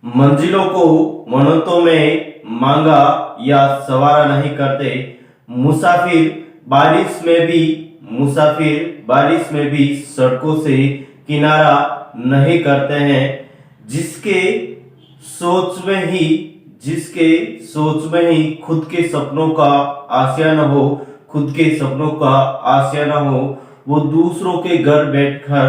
मंजिलों को मनोतों में मांगा या सवारा नहीं करते। मुसाफिर बारिश में भी सड़कों से किनारा नहीं करते हैं। जिसके सोच में ही खुद के सपनों का आशियाना हो, वो दूसरों के घर बैठकर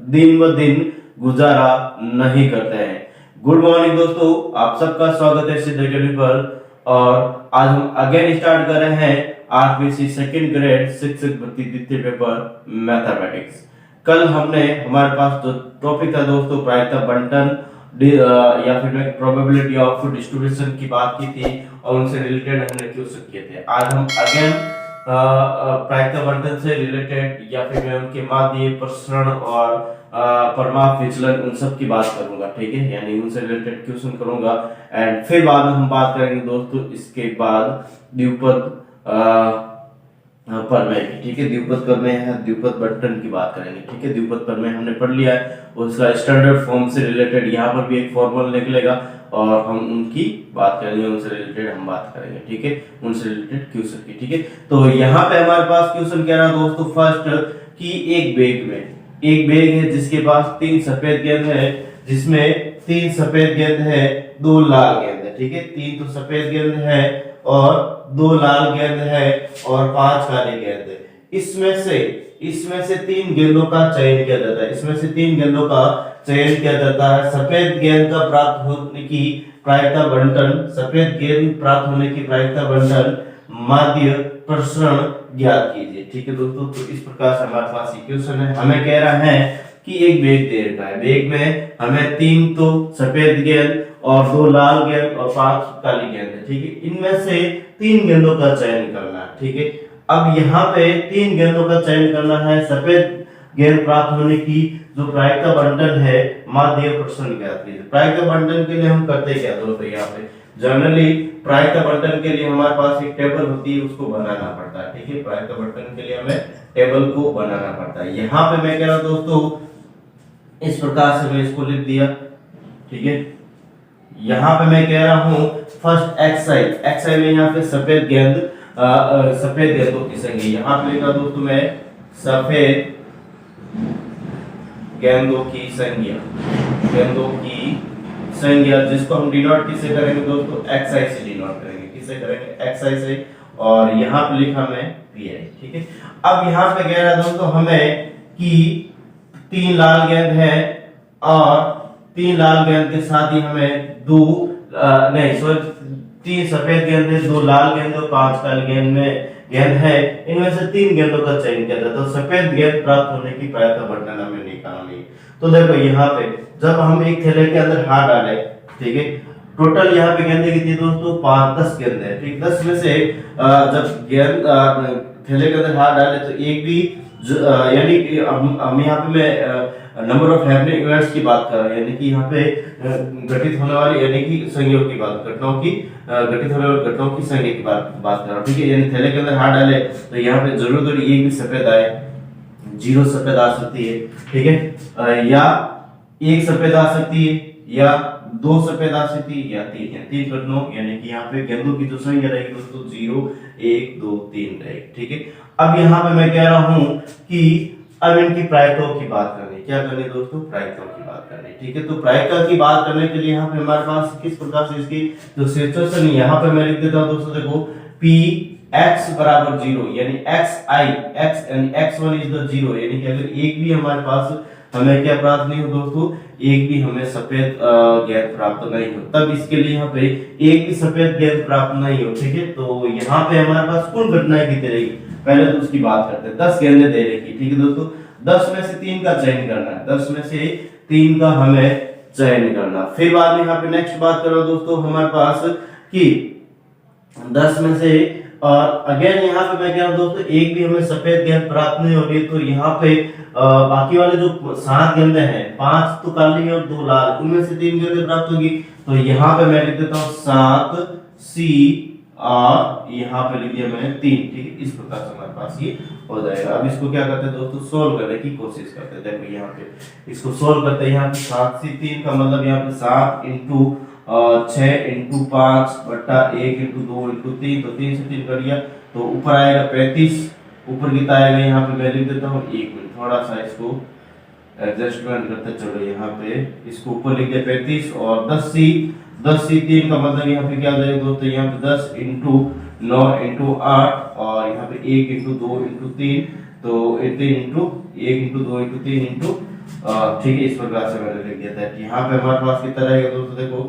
दिन ब दिन गुजारा नहीं करते हैं। गुड मॉर्निंग दोस्तों, आप सबका स्वागत है सिद्ध अकेडमी पर। और आज हम अगेन स्टार्ट कर रहे हैं 8वीं से सेकंड ग्रेड शिक्षक भर्ती द्वितीय पेपर मैथमेटिक्स। कल हमने हमारे पास जो टॉपिक था दोस्तों प्रायिकता बंटन या फिर प्रोबेबिलिटी ऑफ डिस्ट्रीब्यूशन की बात की थी और उनसे रिलेटेड हमने क्वेश्चन किए थे। आज हम अगेन प्रायिकता बंटन से रिलेटेड या फिर मैं उनके माध्य प्रसरण और परमाप विचलन उन सब की बात करूंगा, ठीक है, यानी उनसे रिलेटेड क्वेश्चन करूंगा। एंड फिर बाद में हम बात करेंगे दोस्तों इसके बाद द्विपद प्रमेय की, ठीक है, द्विपद प्रमेय है, द्विपद बंटन की बात करेंगे, ठीक है। द्विपद प्रमेय हमने पढ़ लिया है, उसका स्टैंडर्ड फॉर्म से रिलेटेड यहाँ पर भी एक फॉर्मूला निकलेगा और हम उनकी बात करेंगे, उनसे रिलेटेड हम बात करेंगे, ठीक है, उनसे रिलेटेड क्वेश्चन की, ठीक है। तो यहाँ पे हमारे पास क्वेश्चन क्या रहा दोस्तों, फर्स्ट कि एक बैग है जिसके पास 3 सफेद गेंद है, जिसमें 3 सफेद गेंद है, 2 लाल गेंद है, ठीक है। 3 तो सफेद गेंद है और 2 लाल गेंद है और 5 काली गेंद है। इसमें से 3 गेंदों का चयन किया जाता है। सफेद गेंद का प्राप्त होने की प्रायिकता बंटन माध्य प्रसरण ज्ञात कीजिए, ठीक है दोस्तों। तो इस प्रकार से हमारे पास इक्वेशन है। हमें कह रहा है कि एक बैग दे रखा है, बैग में हमें 3 तो सफेद गेंद और 2 लाल गेंद और 5 काली गेंद है, ठीक है। इनमें से 3 गेंदों का चयन करना है, ठीक है। अब यहाँ पे 3 गेंदों का चयन करना है। सफेद गेंद प्राप्त होने की जो प्रायिकता बंटन है माध्य प्रसरण ज्ञात कीजिए। प्रायिकता बंटन के लिए हम करते क्या दोस्तों, यहाँ पे जनरली प्रायिकता बंटन के लिए हमारे पास एक टेबल होती है, उसको बनाना पड़ता है, ठीक है। प्रायिकता बंटन के लिए हमें टेबल को बनाना पड़ता है। यहाँ पे मैं कह रहा हूं दोस्तों इस प्रकार से मैं इसको लिख दिया, ठीक है। यहाँ पे मैं कह रहा हूँ फर्स्ट एक्सआई में यहाँ पे सफेद गेंदों की संख्या, यहाँ पे लिखा दोस्तों मैं सफेद गेंदों की संख्या जिसको हम डिनोट किससे करेंगे दोस्तों, एक्सआई से डिनोट करेंगे। किससे करेंगे, एक्सआई से। और यहाँ पे लिखा मैं पीआई, ठीक है। अब यहाँ पे कह रहा दोस्तों हमें कि 3 लाल गेंद है और 3 लाल गेंद के साथ ही हमें 3 सफेद गेंद है, 2 लाल गेंद और 5 काली गेंद है। इनमें से 3 गेंदों का चयन किया जाता है। तो सफेद गेंद प्राप्त होने की प्रायिकता बंटन हमें निकालनी। तो देखो यहाँ पे जब हम एक थैले के अंदर हाथ डाले, ठीक है, टोटल यहाँ पे गेंदें कितनी दोस्तों 10 गेंद है, ठीक। 10 में से जब गेंद थैले के अंदर हाथ डाले तो एक भी यानी कि हम यहाँ पे मैं नंबर ऑफ हैपनिंग इवेंट्स की बात कर रहे हैं, यानी कि यहाँ पे घटित होने वाली यानी कि संख्याओं की बात, घटित होने वाली घटनाओं की संख्या की बात कर रहा हूँ, ठीक है। यानी थैले के अंदर हाथ डाले तो यहाँ पे जरूर एक भी सफेद आए, 0 सफेद आ सकती है, ठीक है, या 1 सफेद आ सकती है, या 2 सफेद आ सकती है, या 3 घटनाओं, यानी कि यहाँ पे गेंदों की जो संख्या रहेगी दोस्तों 0 1 2 3 रहेगी, ठीक है। अब यहाँ पे मैं कह रहा हूँ कि अब इनकी प्रायिकताओं की बात करनी, क्या करनी दोस्तों, प्रायिकताओं की बात करनी, ठीक है। तो प्रायिकता की बात करने के लिए यहाँ पे हमारे पास किस प्रकार से इसकी जो सिचुएशन है यहाँ पे मैं लिख देता हूँ दोस्तों। देखो P x बराबर 0 यानी x1 इज द 0, यानी कि अगर एक भी हमारे पास हमें क्या प्राप्त नहीं हो दोस्तों, एक भी हमें सफेद गेंद प्राप्त नहीं हो, तब इसके लिए यहाँ पे एक भी सफेद गेंद प्राप्त नहीं हो, ठीक है। तो यहाँ पे हमारे पास कुल घटनाएं कितनी रहेगी, पहले तो उसकी बात करते हैं। 10 गेंदें दे रखी, ठीक है दोस्तों। 10 में से 3 का चयन करना है, 10 में से 3 का हमें चयन करना। फिर बाद में यहाँ पे नेक्स्ट बात करो दोस्तों हमारे पास कि 10 में से और अगेन यहाँ पे मैं कह रहा हूँ दोस्तों एक भी हमें सफेद गेंद प्राप्त नहीं हो रही, तो यहाँ पे बाकी वाले जो 7 गेंदें हैं, 5 तो काली और 2 लाल, उनमें से 3 गेंदें प्राप्त होगी। तो यहाँ पे मैं लिख देता हूँ 7 C और यहाँ पे लिख दिया मैंने 3, ठीक है। इस प्रकार से हमारे पास ये हो जाएगा। अब इसको क्या करते हैं दोस्तों, सोल्व करने की कोशिश करते हैं। देखो यहाँ पे इसको सोल्व करते हैं। यहाँ पे 7 से 3 का मतलब यहाँ पे 7 इंटू 6 इंटू 5 बट्टा 1 इंटू 2 इंटू 3, तो 3 से 3 कर दिया तो ऊपर आएगा 35। ऊपर कितना आएगा यहाँ पे मैं लिख देता हूँ 1 मिनट, थोड़ा सा इसको एडजस्टमेंट करते चलो। यहाँ पे इसको ऊपर लिख दिया 35 और 10 सी 3 का मतलब यहाँ पे क्या हो जाएगा दोस्तों, यहाँ पे 10 इंटू 9 इंटू 8 और यहाँ पे 1 इंटू 2 इंटू 3, तो 3 इंटू 1 इंटू 2 इंटू 3 इंटू, ठीक है। इस प्रकार से मैंने लिख दिया था कि यहाँ पे हमारे पास कितना रहेगा दोस्तों, देखो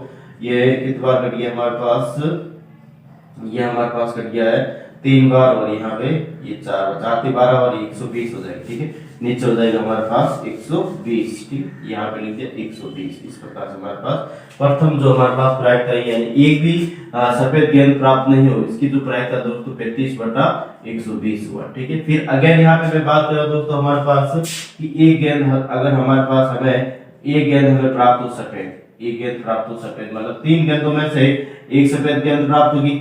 ये कितनी बार कट गया हमारे पास, ये हमारे पास कट गया है 3 बार और यहाँ पे ये 4 12 और 120 हो जाएगा, ठीक है। नीचे हो जाएगा हमारे पास 120, ठीक, यहाँ पे लिख दिया 120। इस प्रकार से हमारे पास प्रथम जो हमारे पास प्रायिकता है, यानी एक भी सफेद गेंद प्राप्त नहीं हो, इसकी जो प्रायिकता दोस्तों 35/120 हुआ, ठीक है। फिर अगेन यहाँ पे मैं बात कर रहा हूँ दोस्तों हमारे पास कि एक गेंद अगर हमारे पास एक गेंद हमें प्राप्त हो सफेद, एक गेंद प्राप्त हो सफेद, मतलब 3 गेंदों में से एक सफेद गेंद प्राप्त होगी,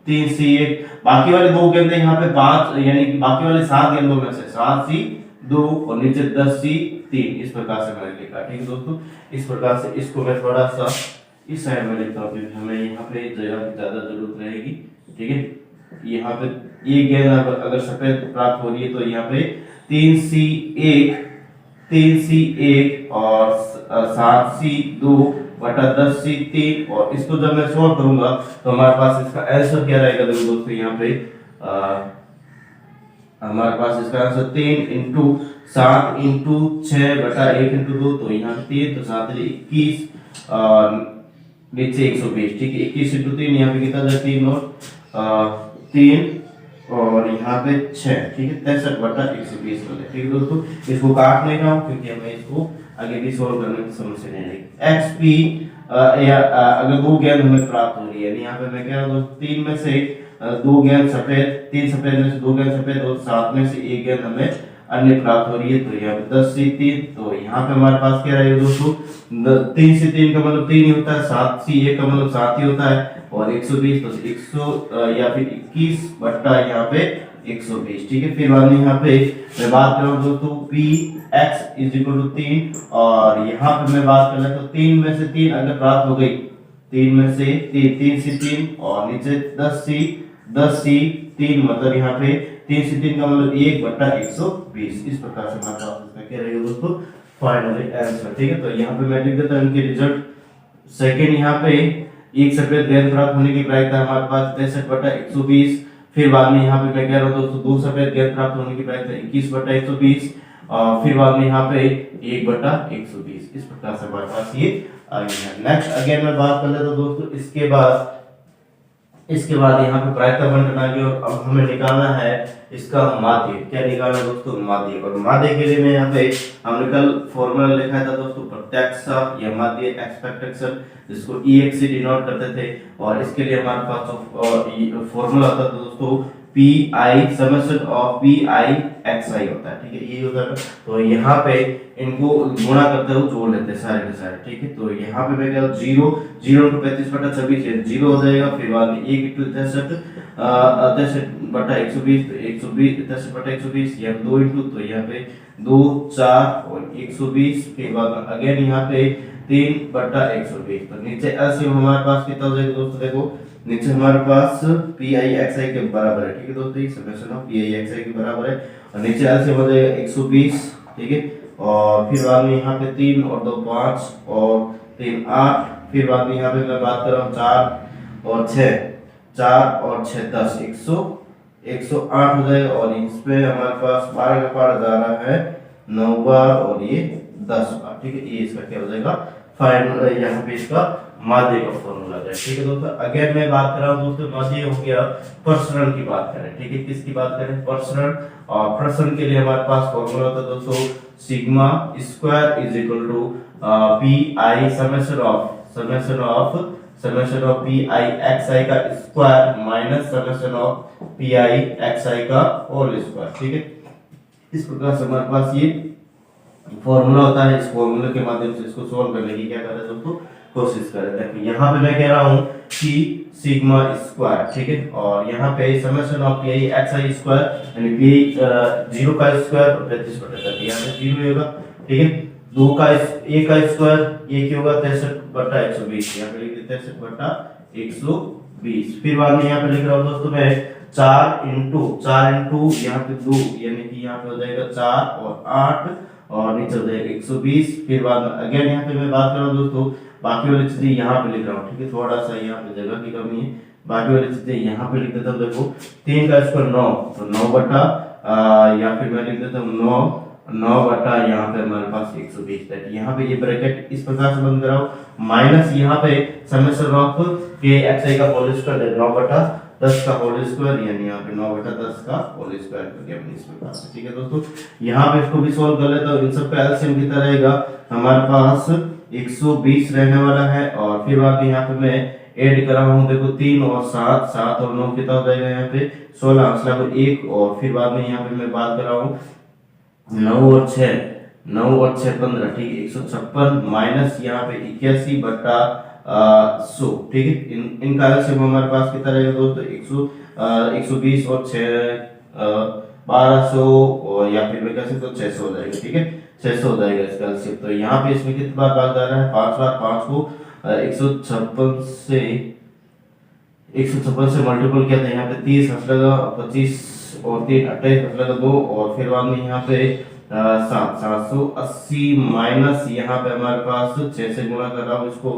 3 सी 1, बाकी वाले 2 गेंदें यहाँ पे 5, यानी कि बाकी वाले 7 गेंदों में से 7 सी 2 और नीचे 10 सी 3, इस प्रकार से मैंने लिखा, ठीक है दोस्तों। इस प्रकार से इसको मैं थोड़ा सा इस साइड में लिखता हूँ क्योंकि हमें यहाँ पे जगह की ज्यादा जरूरत रहेगी, ठीक है। यहाँ पे एक गेंद अगर सफेद प्राप्त हो रही है तो यहाँ पे 3 सी 1 और 7 सी 2 बटा 10 सी 3, और इसको जब मैं सॉल्व करूंगा तो हमारे पास इसका आंसर क्या रहेगा देखो दोस्तों, यहाँ पे हमारे पास इसका आंसर 3 इंटू 7 इंटू 6 बटा 1 इंटू 2, तो यहाँ पे 3 तो 7 21 नीचे 120, ठीक है। 21 इंटू 3 यहाँ पे कितना है 3 और 3 और यहाँ पे 6, ठीक है। 63/120 हो गया, ठीक है दोस्तों। इसको काट नहीं रहा हूँ क्योंकि हमें इसको आगे भी सॉल्व करने की समस्या नहीं आएगी। एक्सपी अगर 2 गेंद हमें प्राप्त हो रही है, यहाँ पे मैं कह रहा हूँ 3 में से 2 गेंद सफेद, 3 सफेद में से 2 गेंद सफेद और 7 में से 1 गेंद हमें अन्य प्राप्त हो रही है, तो यहाँ पे 10 से 3, तो यहाँ पे हमारे पास क्या रहेगा दोस्तों, 3 से 3 का मतलब 3 ही होता है, 7 से 1 का मतलब 7 ही होता है और 120 तो 100 या फिर 21 बट्टा यहाँ पे 120, ठीक है। फिर बाद में यहाँ पे मैं बात कर रहा हूँ दोस्तों P X is equal to 3, और यहाँ पे मैं बात कर रहा हूँ तो 3 में से 3 अगर प्राप्त हो गई, 3 में से 3 से 3 और नीचे 10 सी 3 मतलब यहाँ पे 3 से 3 का मतलब 1/120, इस प्रकार से हमारे पास इसका क्या रहेगा दोस्तों फाइनली आंसर, ठीक है। तो यहाँ पे मैं लिख देता हूँ इनके रिजल्ट। सेकंड यहाँ पे एक सफेद गेंद प्राप्त होने की प्रायिकता हमारे पास 63/120, फिर बाद में यहाँ पे मैं कह रहा हूँ दोस्तों 2 सफेद गेंद प्राप्त होने की प्रायिकता 21/120 और फिर बाद में यहाँ पे 1/120, इस प्रकार से हमारे पास ये आ गया है। नेक्स्ट अगेन मैं बात कर लेता हूँ दोस्तों इसके बाद यहाँ पे प्रायिकता बंटन आ गया और अब हमें निकालना है इसका माध्य। क्या निकालना है दोस्तों, माध्य। और माध्य के लिए मैं यहाँ पे हमने कल फॉर्मूला लिखा था दोस्तों प्रत्यक्ष या माध्य एक्सपेक्टेशन, जिसको EX से डिनोट करते थे, और इसके लिए हमारे पास फॉर्मूला होता था दोस्तों PI summation of PI XI होता है, ठीक है। ये होता है, तो यहाँ पे इनको गुणा करते हुए जोड़ लेते हैं सारे के सारे, ठीक है। तो यहाँ पे मैं क्या 0 इंटू 35/26 0 हो जाएगा, फिर बाद में 1 इंटू 63/120 तो 120 63/120, यहाँ 2 इंटू तो यहाँ पे 2 4 और 120, फिर बाद में अगेन यहाँ पे 3/120, तो नीचे ऐसे हमारे पास कितना हो जाएगा दोस्तों, देखो नीचे हमारे पास PI XI के बराबर है, ठीक है दोस्तों, समेशन ऑफ PI XI के बराबर है, और नीचे ऐसे हो जाएगा 120, ठीक है। और फिर बाद में यहाँ पे 3 और 2 5 और 3 8, फिर बाद में यहाँ पे मैं बात कर रहा हूँ 4 और 6 10 108 हो जाएगा, और इस पे हमारे पास 12 का पार जा रहा है 9 बार और ये 10 बार, ठीक है। ये इसका क्या हो जाएगा फाइनल, यहाँ पे इसका माध्य का फॉर्मूला है, ठीक है दोस्तों। अगर मैं बात कर रहा हूँ दोस्तों माध्य हो गया, प्रसरण की बात करें, ठीक है। किसकी बात करें, प्रसरण। और प्रसरण के लिए हमारे पास फॉर्मूला होता है दोस्तों sigma square is equal to PI summation of PI XI का square minus summation of PI XI का होल स्क्वायर, ठीक है। इस प्रकार से हमारे पास ये फॉर्मूला होता है, इस फॉर्मूले के माध्यम से इसको सॉल्व करने की क्या करें दोस्तों, कोशिश करें। देखो यहाँ पे मैं कह रहा हूँ कि सिग्मा स्क्वायर, ठीक है, और यहाँ पे समेशन ऑफ यही एक्स आई स्क्वायर यानी बी 0 का स्क्वायर और 35/30 यहाँ पे 0 होगा, ठीक है। दो का ए का स्क्वायर ये क्या होगा 63/120, यहाँ पे लिख देते हैं 63/120। फिर बाद में यहाँ पे लिख रहा हूँ दोस्तों मैं 4 इंटू यहाँ पे 2 यानी कि यहाँ पे हो जाएगा 4 और 8 और नीचे हो जाएगा 120। फिर बाद में अगेन यहाँ पे मैं बात कर रहा हूँ दोस्तों, बाकी वाली चीजें यहाँ पे लिख रहा हूँ, ठीक है, थोड़ा सा यहाँ पे जगह की कमी है, बाकी वाली चीजें यहाँ पे लिख देता हूँ। देखो 3 का स्क्वायर 9, तो 9 बटा या फिर मैं लिख देता हूँ 9 बटा यहाँ पे हमारे पास 120 है। यहाँ पे ये ब्रैकेट इस प्रकार से बंद कराओ, माइनस यहाँ पे समेशन ऑफ के एक्स आई का होल स्क्वायर 9 बटा 10 का होल स्क्वायर यानी यहाँ पे 9 बटा 10 का होल स्क्वायर करके अपने इस प्रकार से, ठीक है दोस्तों। यहाँ पे इसको भी सॉल्व कर लेता हूँ, इन सब का एलसीएम कितना रहेगा हमारे पास 120 रहने वाला है। और फिर बाद में यहाँ पे मैं ऐड कर रहा हूँ, देखो 3 और 7, 7 और 9 कितना हो जाएगा यहाँ पे 16, असला को 1 और फिर बाद में यहाँ पे मैं बात कर रहा हूँ 9 और 6 15, ठीक है, 156 माइनस यहाँ पे 81 बटा 100, ठीक है। इनका एलसीएम हमारे पास कितना रहेगा दोस्तों 120 और 6 1200 और या फिर मैं कह सकता हूँ 600 हो जाएगा, ठीक है, 600 हो जाएगा इसका एलसीएम। तो यहाँ पे इसमें कितनी बार भाग जा रहा है 5 बार, 5 को 156 से मल्टीपल किया था, यहाँ पे 30 हंसलेगा 25 और 3 28 हंसलेगा 2 और फिर बाद में यहाँ पे 780 माइनस यहाँ पे हमारे पास 6 से गुणा कर रहा हूँ इसको,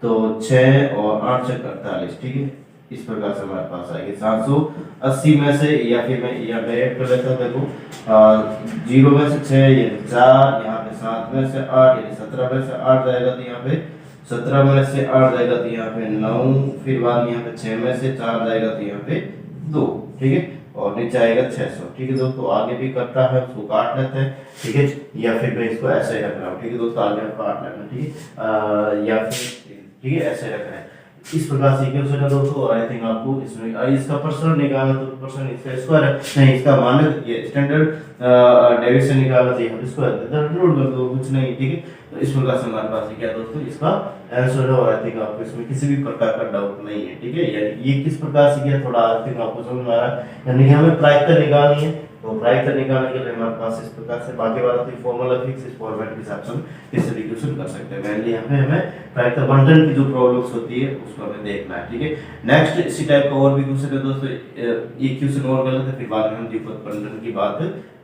तो 6 और 8 से 48, ठीक है, इस प्रकार से हमारे पास आएगी 780 में से या फिर मैं यहाँ पे ऐड कर लेता हूँ। देखो 0 में से 6 ये 4, यहाँ पे 7 में से 8 यानी 17 में से 8 जाएगा, तो यहाँ पे 17 में से 8 जाएगा तो यहाँ पे 9, फिर बाद में यहाँ पे 6 में से 4 जाएगा तो यहाँ पे 2, ठीक है, और नीचे आएगा 600, ठीक है दोस्तों। आगे भी करता है उसको काट लेते हैं, ठीक है, या फिर मैं इसको ऐसे रख रहा हूँ, ठीक है दोस्तों, आगे काट लेना, ठीक है, या फिर ठीक है ऐसे रख रहे हैं इस प्रकार से इक्वेशन है दोस्तों। आई थिंक आपको इसमें इसका पर्सन निकालना तो पर्सन इसका स्क्वायर है नहीं, इसका मानक ये स्टैंडर्ड डेविएशन निकालना तो यहाँ पे स्क्वायर है, रूट कर दो कुछ नहीं, ठीक है। तो इस प्रकार से हमारे पास क्या दोस्तों इसका आंसर है और आई थिंक आपको इसमें किसी भी प्रकार का डाउट नहीं है, ठीक है। यानी ये किस प्रकार से किया थोड़ा आई थिंक आपको समझ में आ रहा है, यानी कि हमें प्रायिकता निकालनी है, तो प्रायिकता निकालने के लिए हमारे पास इस प्रकार से बाकी वाला तो फॉर्मूला फिक्स इस फॉर्मेट के हिसाब से हम इससे रिड्यूशन कर सकते हैं। मेनली यहाँ पे हमें प्रायिकता बंटन की जो प्रॉब्लम्स होती है उसको हमें देखना है, ठीक है। नेक्स्ट इसी टाइप का और भी क्वेश्चन है दोस्तों, ये क्वेश्चन और कर लेते हैं फिर बाद में हम द्विपद बंटन की बात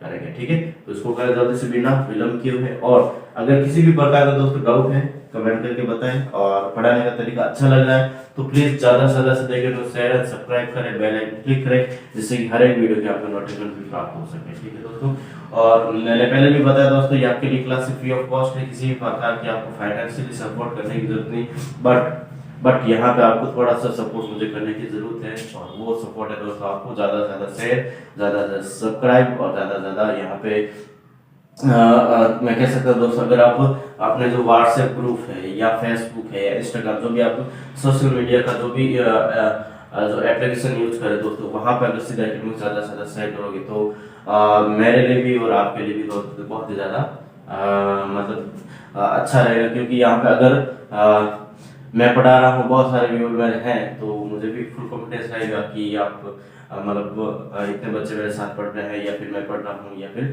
करेंगे, ठीक है। तो इसको करें जल्दी से बिना विलंब किए हुए, और अगर किसी भी प्रकार का दोस्तों डाउट है कमेंट करके बताएं, और पढ़ाने का तरीका अच्छा लग रहा है तो प्लीज ज्यादा से ज्यादा से देखें तो शेयर एंड सब्सक्राइब करें, बेल आइकन क्लिक करें जिससे कि हर एक वीडियो के आपको नोटिफिकेशन प्राप्त हो सके, ठीक है दोस्तों। और मैंने पहले भी बताया दोस्तों ये आपके लिए क्लास फ्री ऑफ कॉस्ट है, किसी भी प्रकार की आपको फाइनेंशियली सपोर्ट करने की जरूरत नहीं, बट यहाँ पे आपको थोड़ा सा सपोर्ट मुझे करने की जरूरत है, और वो सपोर्ट है दोस्तों आपको ज्यादा से ज्यादा शेयर, ज्यादा से ज्यादा सब्सक्राइब और ज्यादा से ज्यादा यहाँ पे मैं कह सकता हूँ दोस्तों अगर आप अपने जो व्हाट्सएप ग्रुप है या फेसबुक है या इंस्टाग्राम जो भी आप सोशल मीडिया का जो भी जो एप्लीकेशन यूज करें दोस्तों वहाँ पे अगर सीधा में ज़्यादा से ज़्यादा शेयर करोगे तो मेरे लिए भी और आपके लिए भी दोस्तों बहुत ही ज़्यादा मतलब अच्छा रहेगा, क्योंकि यहाँ पे अगर मैं पढ़ा रहा हूँ बहुत सारे व्यूअर मेरे हैं तो मुझे भी फुल कॉन्फिडेंस रहेगा कि आप मतलब इतने बच्चे मेरे साथ पढ़ रहे हैं या फिर मैं पढ़ रहा हूँ या फिर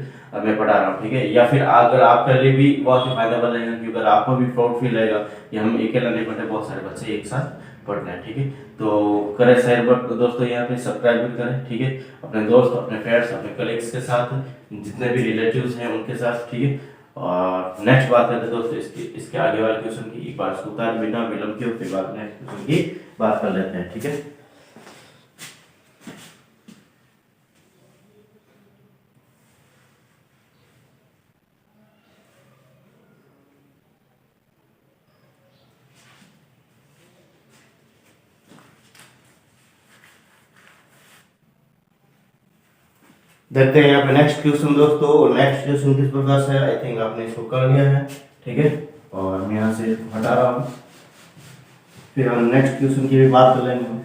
मैं पढ़ा रहा हूँ, ठीक है। या फिर अगर आपके लिए भी बहुत ही फायदेमंद रहेगा क्योंकि अगर आपको भी प्राउड फील रहेगा कि हम अकेला नहीं पढ़ते, बहुत सारे बच्चे एक साथ पढ़ रहे हैं, ठीक है। तो करें शेयर दोस्तों, यहाँ पे सब्सक्राइब भी करें, ठीक है, अपने दोस्त अपने फ्रेंड्स अपने कलीग्स के साथ जितने भी रिलेटिव्स हैं उनके साथ, ठीक है। और नेक्स्ट बात करते हैं दोस्तों इसके आगे वाले क्वेश्चन की, एक बार इसको उतार बिना विलंब के फिर बाद नेक्स्ट क्वेश्चन की बात कर लेते हैं, ठीक है। देखते हैं यहाँ पे नेक्स्ट क्वेश्चन दोस्तों। नेक्स्ट क्वेश्चन किस प्रकार से, आई थिंक आपने इसको कर लिया है, ठीक है, और मैं यहाँ से हटा रहा हूँ, फिर हम नेक्स्ट क्वेश्चन की भी बात कर लेंगे।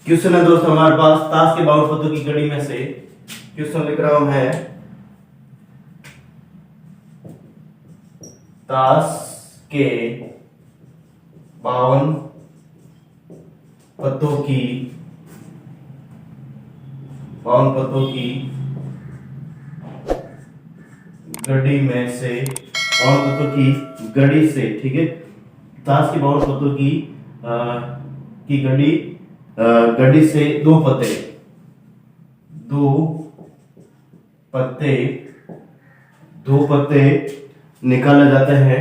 क्वेश्चन है दोस्तों हमारे पास, ताश के बाउंड पत्तों की कड़ी में से क्वेश्चन लिख रहा हूं है, ताश के बाउंड पत्तों की गड़ी में से, बाउंड पत्तों की गड़ी से, ठीक है, ताश के बाउंड पत्तों की गड़ी से दो पत्ते निकाले जाते हैं,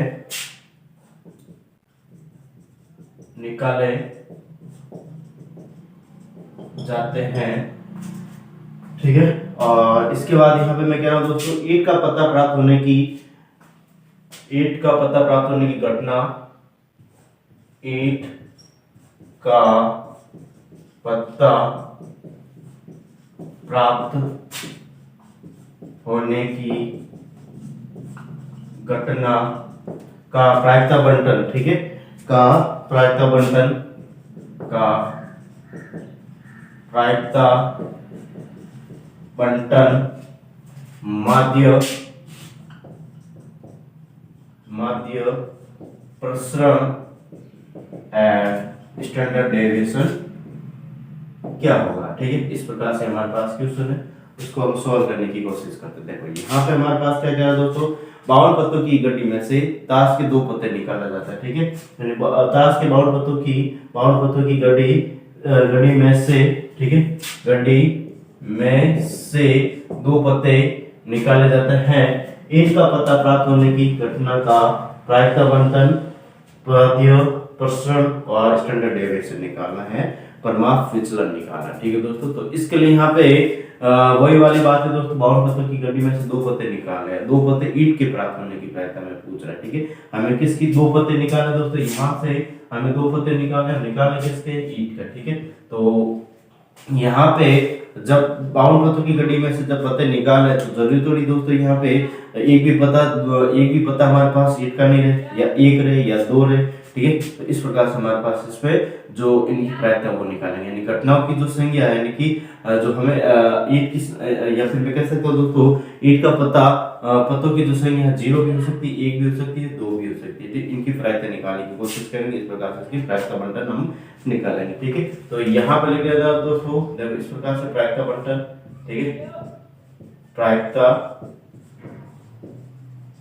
ठीक है। और इसके बाद यहाँ पे मैं कह रहा हूं दोस्तों, ईंट का पत्ता प्राप्त होने की घटना, ईंट का पत्ता प्राप्त होने की घटना का प्रायिकता बंटन, ठीक है, का प्रायिकता बंटन माध्य प्रसरण एंड स्टैंडर्ड डेविएशन क्या होगा, ठीक है। इस प्रकार से हमारे पास क्वेश्चन है, उसको हम सॉल्व करने की कोशिश करते हैं। देखो यहाँ पे हमारे पास क्या कह रहा है दोस्तों, 52 पत्तों की गड्डी में से ताश के 2 पत्ते निकाला जाता है, ठीक है। ताश के 52 पत्तों की गड्डी में से, ठीक है, गड्डी में से 2 पत्ते निकाले जाते हैं। ईंट का पत्ता प्राप्त होने की घटना का प्रायिकता बंटन, प्रसरण और स्टैंडर्ड डेविएशन निकालना है, परिमाप विचलन निकालना, ठीक है दोस्तों। तो इसके लिए यहाँ पे वही वाली बात है दोस्तों, 52 पत्तों की गड्डी में से 2 पत्ते निकाले हैं, 2 पत्ते ईंट के प्राप्त होने की प्रायिकता में पूछ रहा है, ठीक है। हमें किसकी 2 पत्ते निकाले दोस्तों, यहाँ से हमें 2 पत्ते निकाले किसके, ईंट का, ठीक है। तो यहाँ पे जब 52 पत्तों की गड्डी में से जब पत्ते निकाले, तो जरूरी थोड़ी दोस्तों यहाँ पे एक भी पत्ता हमारे पास ईंट का नहीं रहे, या 1 रहे या 2 रहे, ठीक है। तो इस प्रकार से हमारे पास इस पे जो इनकी प्रायिकता वो निकालेंगे, यानी घटनाओं की जो संख्या है, यानी कि जो हमें ईंट की, या फिर मैं कह सकता हूँ दोस्तों, ईंट का पत्तों की जो संख्या है 0 भी हो सकती है, 1 भी हो सकती है, 2 भी हो सकती है, ठीक। इनकी प्रायिकता निकालने की कोशिश करेंगे, इस प्रकार से इसकी प्रायिकता बंटन हम निकालेंगे, ठीक है। तो यहाँ पे लिख दिया दोस्तों, देखो इस प्रकार से प्रायिकता बंटन, ठीक है, प्रायिकता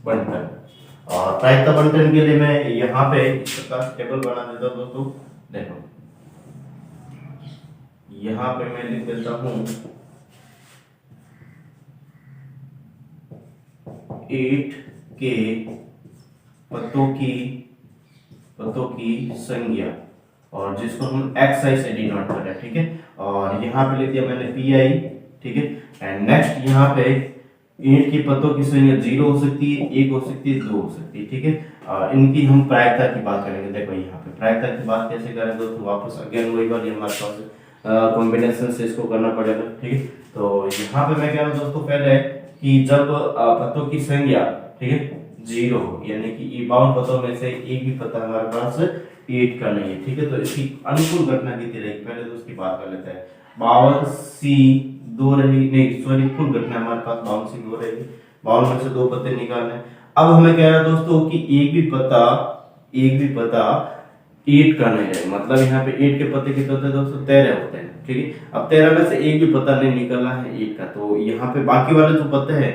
बंटन। और प्रायिकता बंटन के लिए मैं यहाँ पे इस प्रकार से टेबल बना देता हूँ दोस्तों, देखो यहाँ पे मैं लिख देता हूँ, ईंट के पत्तों की संख्या, और जिसको हम XI से डिनोट कर रहे हैं, ठीक है। और यहाँ पे लिख दिया मैंने PI, ठीक है। एंड नेक्स्ट यहाँ पे ईंट की पत्तों की संख्या 0 हो सकती है, 1 हो सकती है, 2 हो सकती है, ठीक है। इनकी हम प्रायिकता की बात करेंगे। देखो यहाँ पे प्रायिकता की बात कैसे करें दोस्तों, वापस अगेन वही वाली हमारे पास कॉम्बिनेशन से इसको करना पड़ेगा, ठीक है। तो यहाँ पे मैं कह रहा हूँ दोस्तों पहले कि जब पत्तों की संख्या, ठीक है, 0 हो, यानी कि 52 पत्तों में से एक भी पत्ता हमारे पास ईंट का नहीं है, ठीक है। तो इसकी अनुकूल घटना कितनी रहेगी, पहले तो उसकी बात कर लेते हैं। 52C2 रही, नहीं सॉरी, कुल घटना हमारे पास 52C2 रहेगी, 52 में से 2 पत्ते निकालने। अब हमें कह रहा है दोस्तों कि एक भी पत्ता ईंट का नहीं है, मतलब यहाँ पे ईंट के पत्ते कितने होते हैं दोस्तों, 13 होते हैं, ठीक है। अब 13 में से एक भी पत्ता नहीं निकला है ईंट का, तो यहाँ पे बाकी वाले जो पत्ते हैं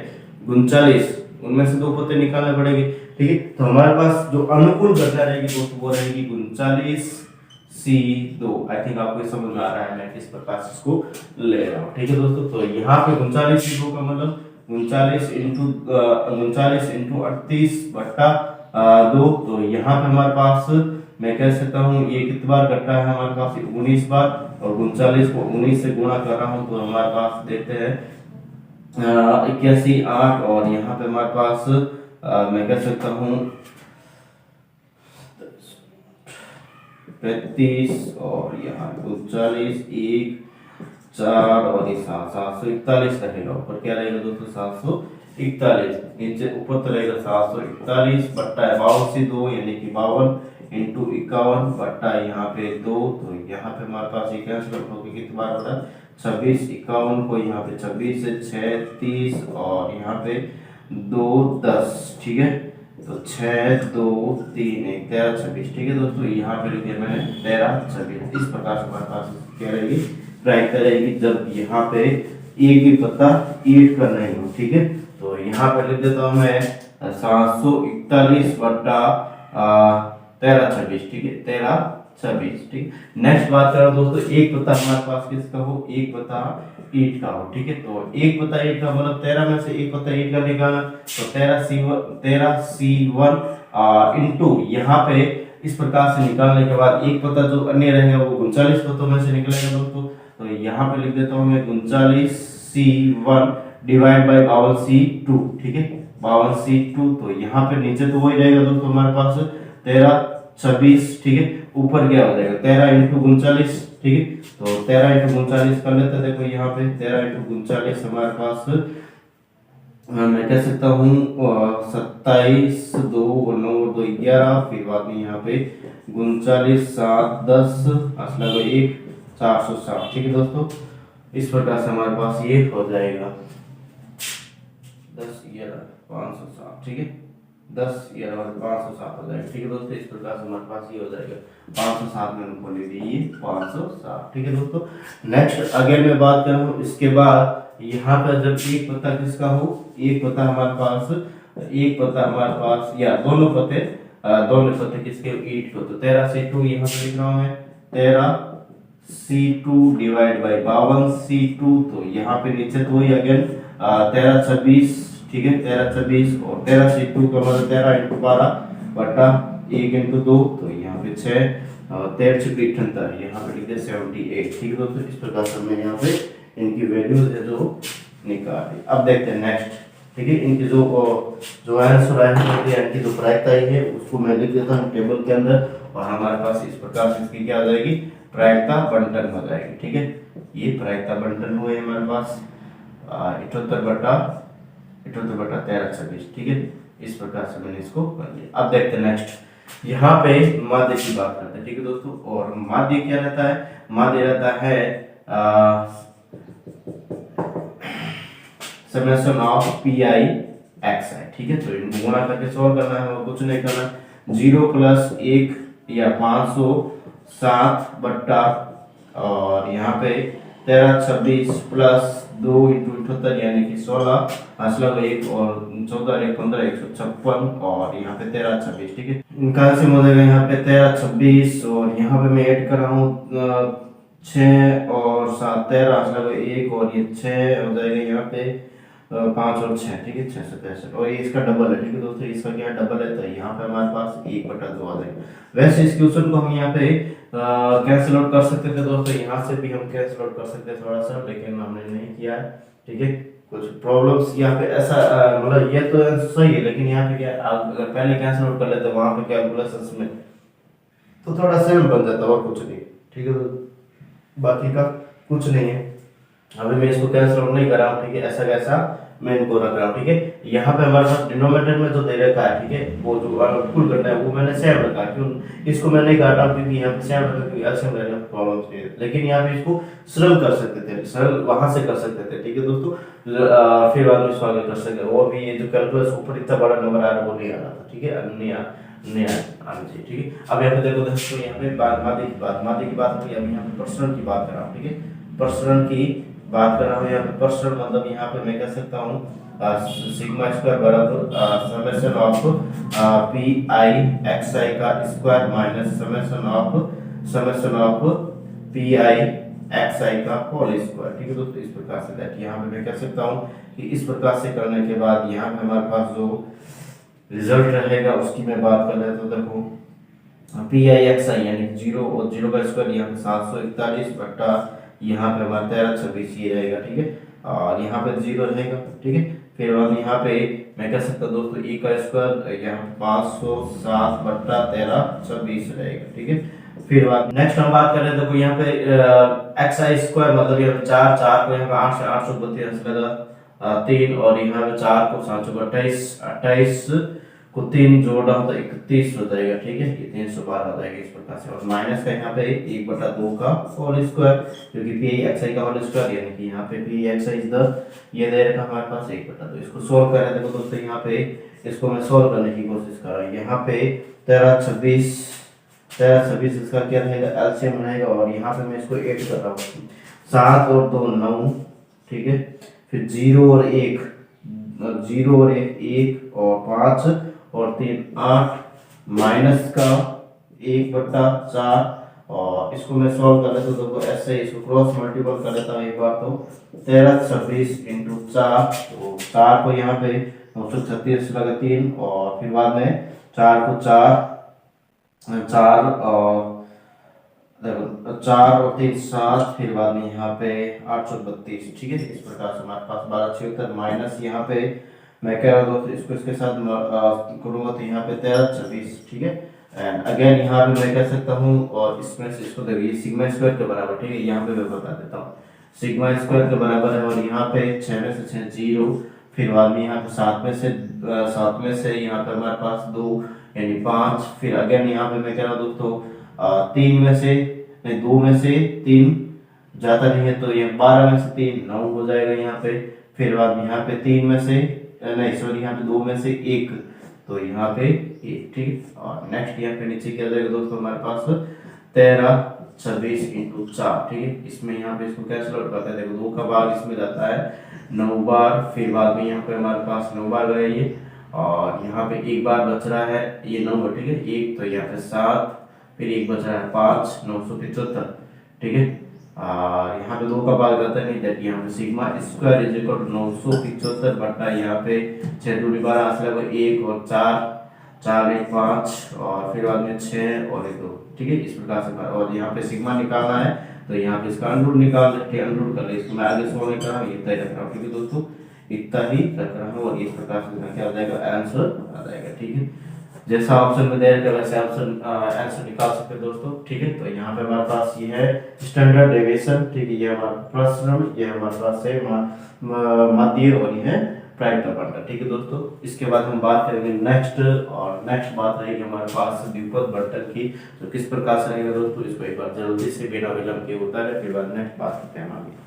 39, उनमें से 2 पत्ते निकालने पड़ेंगे, ठीक है। तो हमारे पास जो अनुकूल घटना रहेगी दोस्तों वो रहेगी 39C2। आई थिंक आपको समझ में आ रहा है मैं किस प्रकार से इसको ले रहा हूँ, ठीक है दोस्तों। तो यहाँ पे 39C2 का मतलब 39 इंटू 38/2, तो यहाँ पे हमारे पास मैं कह सकता हूँ ये कितनी बार घटना है हमारे पास, 19 बार, और 39 को 19 से गुणा कर रहा हूँ, तो हमारे पास देखते हैं 81, 8, और यहाँ पे हमारे पास मैं कह सकता हूँ 35 और यहाँ 39, 1 4 और ये 741 रहेगा। ऊपर क्या रहेगा दोस्तों 741, नीचे ऊपर तो रहेगा 741 बट्टा 52 से 2 यानी कि 52 इंटू 51 बट्टा यहाँ पे 2, तो यहाँ पे हमारे पास ये कैंसिल आउट होकर कितनी बार बटा 26, 51 को यहाँ पे 26 से 6 30 और यहाँ पे 2 10, ठीक है, तो 6 2 3 1 13 26, ठीक है दोस्तों, यहाँ पे लिख दिया मैंने 13 26। इस प्रकार से हमारे पास क्या रहेगी प्रायिकता रहेगी जब यहाँ पे एक भी पता ईट का नहीं हो, ठीक है। तो यहाँ पे लिख देता हूँ मैं 741 बट्टा 13 26, ठीक है, 13 26, ठीक। नेक्स्ट बात करें दोस्तों, एक पता हमारे पास किसका हो, एक पता 8 का हो, ठीक है। तो एक पता 8 का मतलब 13 में से एक पता 8 का निकालना, तो 13C1 इंटू यहाँ पे इस प्रकार से निकालने के बाद एक पता जो अन्य रहेगा वो 39 पतों में से निकलेगा दोस्तों। तो यहाँ पे लिख देता हूँ मैं 39C1 डिवाइड बाई 52C2, ठीक है, 52C2। तो यहाँ पे नीचे तो वही रहेगा दोस्तों हमारे पास 13 26, ठीक है, ऊपर क्या हो जाएगा 13 इंटू 39, ठीक है। तो 13 इंटू 39 कर लेते हैं, देखो यहाँ पे 13 इंटू 39 हमारे पास मैं कह सकता हूँ 27 2 9 2 11, फिर बाद में यहाँ पे 39 7 10 असला 1 460, ठीक है दोस्तों। इस प्रकार से हमारे पास ये हो जाएगा 10 11 560, ठीक है, 10 11 560 हो जाएगा, ठीक है दोस्तों। इस प्रकार से हमारे पास ये हो जाएगा 560 में उनको ले लीजिए 560, ठीक है दोस्तों। नेक्स्ट अगर मैं बात करूँ इसके बाद यहाँ पर जब एक पता किसका हो, एक पता हमारे पास या दोनों पते किसके 8 को, तो 13C2 यहाँ पे लिख रहा हूँ मैं 13C2 डिवाइड बाई 52C2। तो यहाँ पे नीचे तो ही अगेन 13 26, ठीक है, 13 26 और 13C2 का मतलब 13 इंटू 12 बटा 1 इंटू 2, तो यहाँ पे 6 13 6 78, यहाँ पे लिख दे 78, ठीक है दोस्तों। इस प्रकार से मैं यहाँ पे इनकी वैल्यूज है जो निकाली। अब देखते हैं नेक्स्ट, ठीक है, इनकी जो आंसर है इनकी जो प्रायिकता है उसको मैं लिख देता हूँ टेबल के अंदर, और हमारे पास इस प्रकार से इसकी क्या हो जाएगी प्रायिकता बंटन हो जाएगी, ठीक है। ये प्रायिकता बंटन हुए हमारे पास 78 बटा 13 26, ठीक है। इस प्रकार से मैंने इसको कर लिया। अब देखते हैं नेक्स्ट, यहाँ पे माध्य की बात करते हैं, ठीक है दोस्तों। और माध्य क्या रहता है, माध्य रहता है समेशन ऑफ PI XI, ठीक है। तो इनको गुणा करके सॉल्व करना है और कुछ नहीं करना, 0 प्लस 1 या 507 बट्टा और यहाँ पे 13 26 प्लस 2 इंटू 78 यानी कि 16 असला 1 और 14 1 15 156 और यहाँ पे 13 26, ठीक है। इनका से हो जाएगा यहाँ पे 13 26 और यहाँ पे मैं ऐड कर रहा हूँ 6 और 7 13 असला 1 और ये 6 हो जाएगा यहाँ पे 5 और 6, ठीक है, 6 से 65 और ये इसका डबल है, ठीक है दोस्तों। इसका क्या डबल है, तो यहाँ पे हमारे पास 1/2 आ जाएगा। वैसे इस क्वेश्चन को हम यहाँ पे कैंसिल आउट कर सकते थे दोस्तों, यहाँ से भी हम कैंसिल आउट कर सकते हैं थोड़ा सा, लेकिन हमने नहीं किया है, ठीक है। कुछ प्रॉब्लम्स यहाँ पे ऐसा मतलब ये तो सही है, लेकिन यहाँ पे क्या अगर पहले कैंसिल आउट कर लेते वहां पे कैलकुलेशंस में तो थोड़ा सेम बन जाता और कुछ नहीं, ठीक है। तो बाकी का कुछ नहीं है, अभी मैं इसको कैंसिल आउट नहीं कर रहा हूँ, ठीक है। ऐसा कैसा मैं इनको रख रहा हूँ, ठीक है। यहाँ पे हमारे पास डिनोमिनेटर में जो दे रखा है, ठीक है, वो जो कुल करना है वो मैंने सेम रखा है, क्यों इसको मैं नहीं काटा क्योंकि यहाँ पे सेम रखा, क्योंकि एलसीएम लेने में प्रॉब्लम्स नहीं है। लेकिन यहाँ पे इसको सरल कर सकते थे, सरल वहां से कर सकते थे, ठीक है दोस्तों। फिर बाद में इसको आगे कर सकते, और भी ये जो कैलकुलस ऊपर इतना बड़ा नंबर आ रहा है वो नहीं आ रहा था, ठीक है, नहीं आना चाहिए, ठीक है। अब यहाँ पे देखो दोस्तों, यहाँ पे माध्य की बात हुई, अब यहाँ पे पर्सनल की बात कर रहा हूँ, ठीक है। पर्सनल की बात कर रहा हूँ, यहाँ पे पर्सनल मतलब यहाँ पे मैं कह सकता हूँ सिग्मा स्क्वायर बराबर समेशन ऑफ PI XI का square minus summation of PI XI का होल स्क्वायर, ठीक है दोस्तों। इस प्रकार से दैट यहाँ पे मैं कह सकता हूँ कि इस प्रकार से करने के बाद यहाँ पे हमारे पास जो रिजल्ट रहेगा उसकी मैं बात कर रहा, तो देखो PI XI यानी 0 और 0 का स्क्वायर यहाँ पे 741 बट्टा यहाँ पे हमारा 13 26 ये रहेगा, ठीक है, और यहाँ पे 0 रहेगा, ठीक है। फिर हम यहाँ पे मैं कह सकता हूँ दोस्तों e का स्क्वायर यहाँ 507/13 रहेगा, ठीक है। फिर बात नेक्स्ट हम बात कर रहे हैं, देखो यहाँ पे एक्स आई स्क्वायर मतलब यहाँ पे 4 को यहाँ पे 8 से 832 लगा 3, और यहाँ पे 4 को 728 28 को 3 जोड़ा तो 31 हो जाएगा, ठीक है। ये 312 हो जाएगा इस प्रकार से, और माइनस का यहाँ पे 1/2 का होल स्क्वायर, क्योंकि पी एक्स आई का होल स्क्वायर, यानी कि यहाँ पे पी एक्स आई इधर ये दे रखा हमारे पास 1/2। इसको सोल्व कर रहे हैं, देखो दोस्तों यहाँ पे इसको मैं सोल्व करने की कोशिश कर रहा हूँ। यहाँ पे 13 26 इसका क्या रहेगा, एलसीएम रहेगा, और यहाँ पे मैं इसको ऐड कर रहा हूँ 7 और 2 9, ठीक है। फिर 0 और 1 1 और 5 और 3 8, माइनस का 1/4, और इसको मैं सॉल्व कर लेता हूँ, देखो ऐसे इसको क्रॉस मल्टीपल कर लेता हूँ एक बार, तो 13 26 × 4, तो 4 को यहाँ पे 936 लगा 3, और फिर बाद में 4 को 4 और देखो 4 और 3 7, फिर बाद में यहाँ पे 832, ठीक है। इस प्रकार से हमारे पास 1276, माइनस यहाँ पे मैं कह रहा हूँ इसको इसके साथ करूँगा तो यहाँ पे 13 26, ठीक है। एंड अगेन यहाँ पे मैं कह सकता हूँ, और इसमें से इसको देखिए सिग्मा स्क्वायर के बराबर, ठीक है। यहाँ पे मैं बता देता हूँ सिग्मा स्क्वायर के बराबर है, और यहाँ पे 6 में से 6 0, फिर बाद में यहाँ पे 7 में से यहाँ पे हमारे पास 2 यानी 5, फिर अगेन यहाँ पे मैं कह रहा हूँ दोस्तों 3 में से नहीं 2 में से 3 जाता नहीं है, तो ये 12 में से 3 9 हो जाएगा यहाँ पे। फिर बाद में यहाँ पे 3 में से नहीं सॉरी यहाँ पे 2 में से 1, तो यहाँ पे 1, ठीक। और नेक्स्ट यहाँ पे नीचे क्या जाएगा दोस्तों हमारे पास 13 26 × 4, ठीक है। इसमें यहाँ पे इसको कैसे आउट करते हैं, देखो 2 का भाग इसमें जाता है 9 बार, फिर बाद में यहाँ पे हमारे पास 9 बार गया ये, और यहाँ पे 1 बार बच रहा है ये 9, ठीक है। 1 तो यहाँ पे 7, फिर 1 बच रहा है 5 975, ठीक है। और यहाँ पे 2 का भाग जाता है नहीं, दैट यहाँ पे sigma square is equal to 975 बटा यहाँ पे 6 दूनी 12 आंसर है 1 और 4 1 5, और फिर बाद में 6 और 1 2, ठीक है। इस प्रकार से, और यहाँ पे सिग्मा निकालना है तो यहाँ पे इसका अंडर रूट निकाल लेते हैं, अंडर रूट कर ले, इसको मैं आगे सॉल्व नहीं कर रहा हूँ, इतना ही रख रहा हूँ, ठीक है दोस्तों, इतना ही रख रहा हूँ, और इस प्रकार से क्या आ जाएगा आंसर आ जाएगा, ठीक है। जैसा ऑप्शन में दे रखा है वैसे ऑप्शन आंसर निकाल सकते हैं दोस्तों, ठीक है। तो यहाँ पे हमारे पास ये है स्टैंडर्ड डेविएशन, ठीक है। ये हमारा प्रसरण, ये हमारे पास है माध्य, और ये है प्राइम बंटन, ठीक है दोस्तों। इसके बाद हम बात करेंगे नेक्स्ट, और नेक्स्ट बात रहेगी हमारे पास द्विपद बंटन की, तो किस प्रकार से रहेगा दोस्तों, इसको एक बार जल्दी से बिना विलंब के उतारे, फिर बाद नेक्स्ट बात करते हैं हम आगे।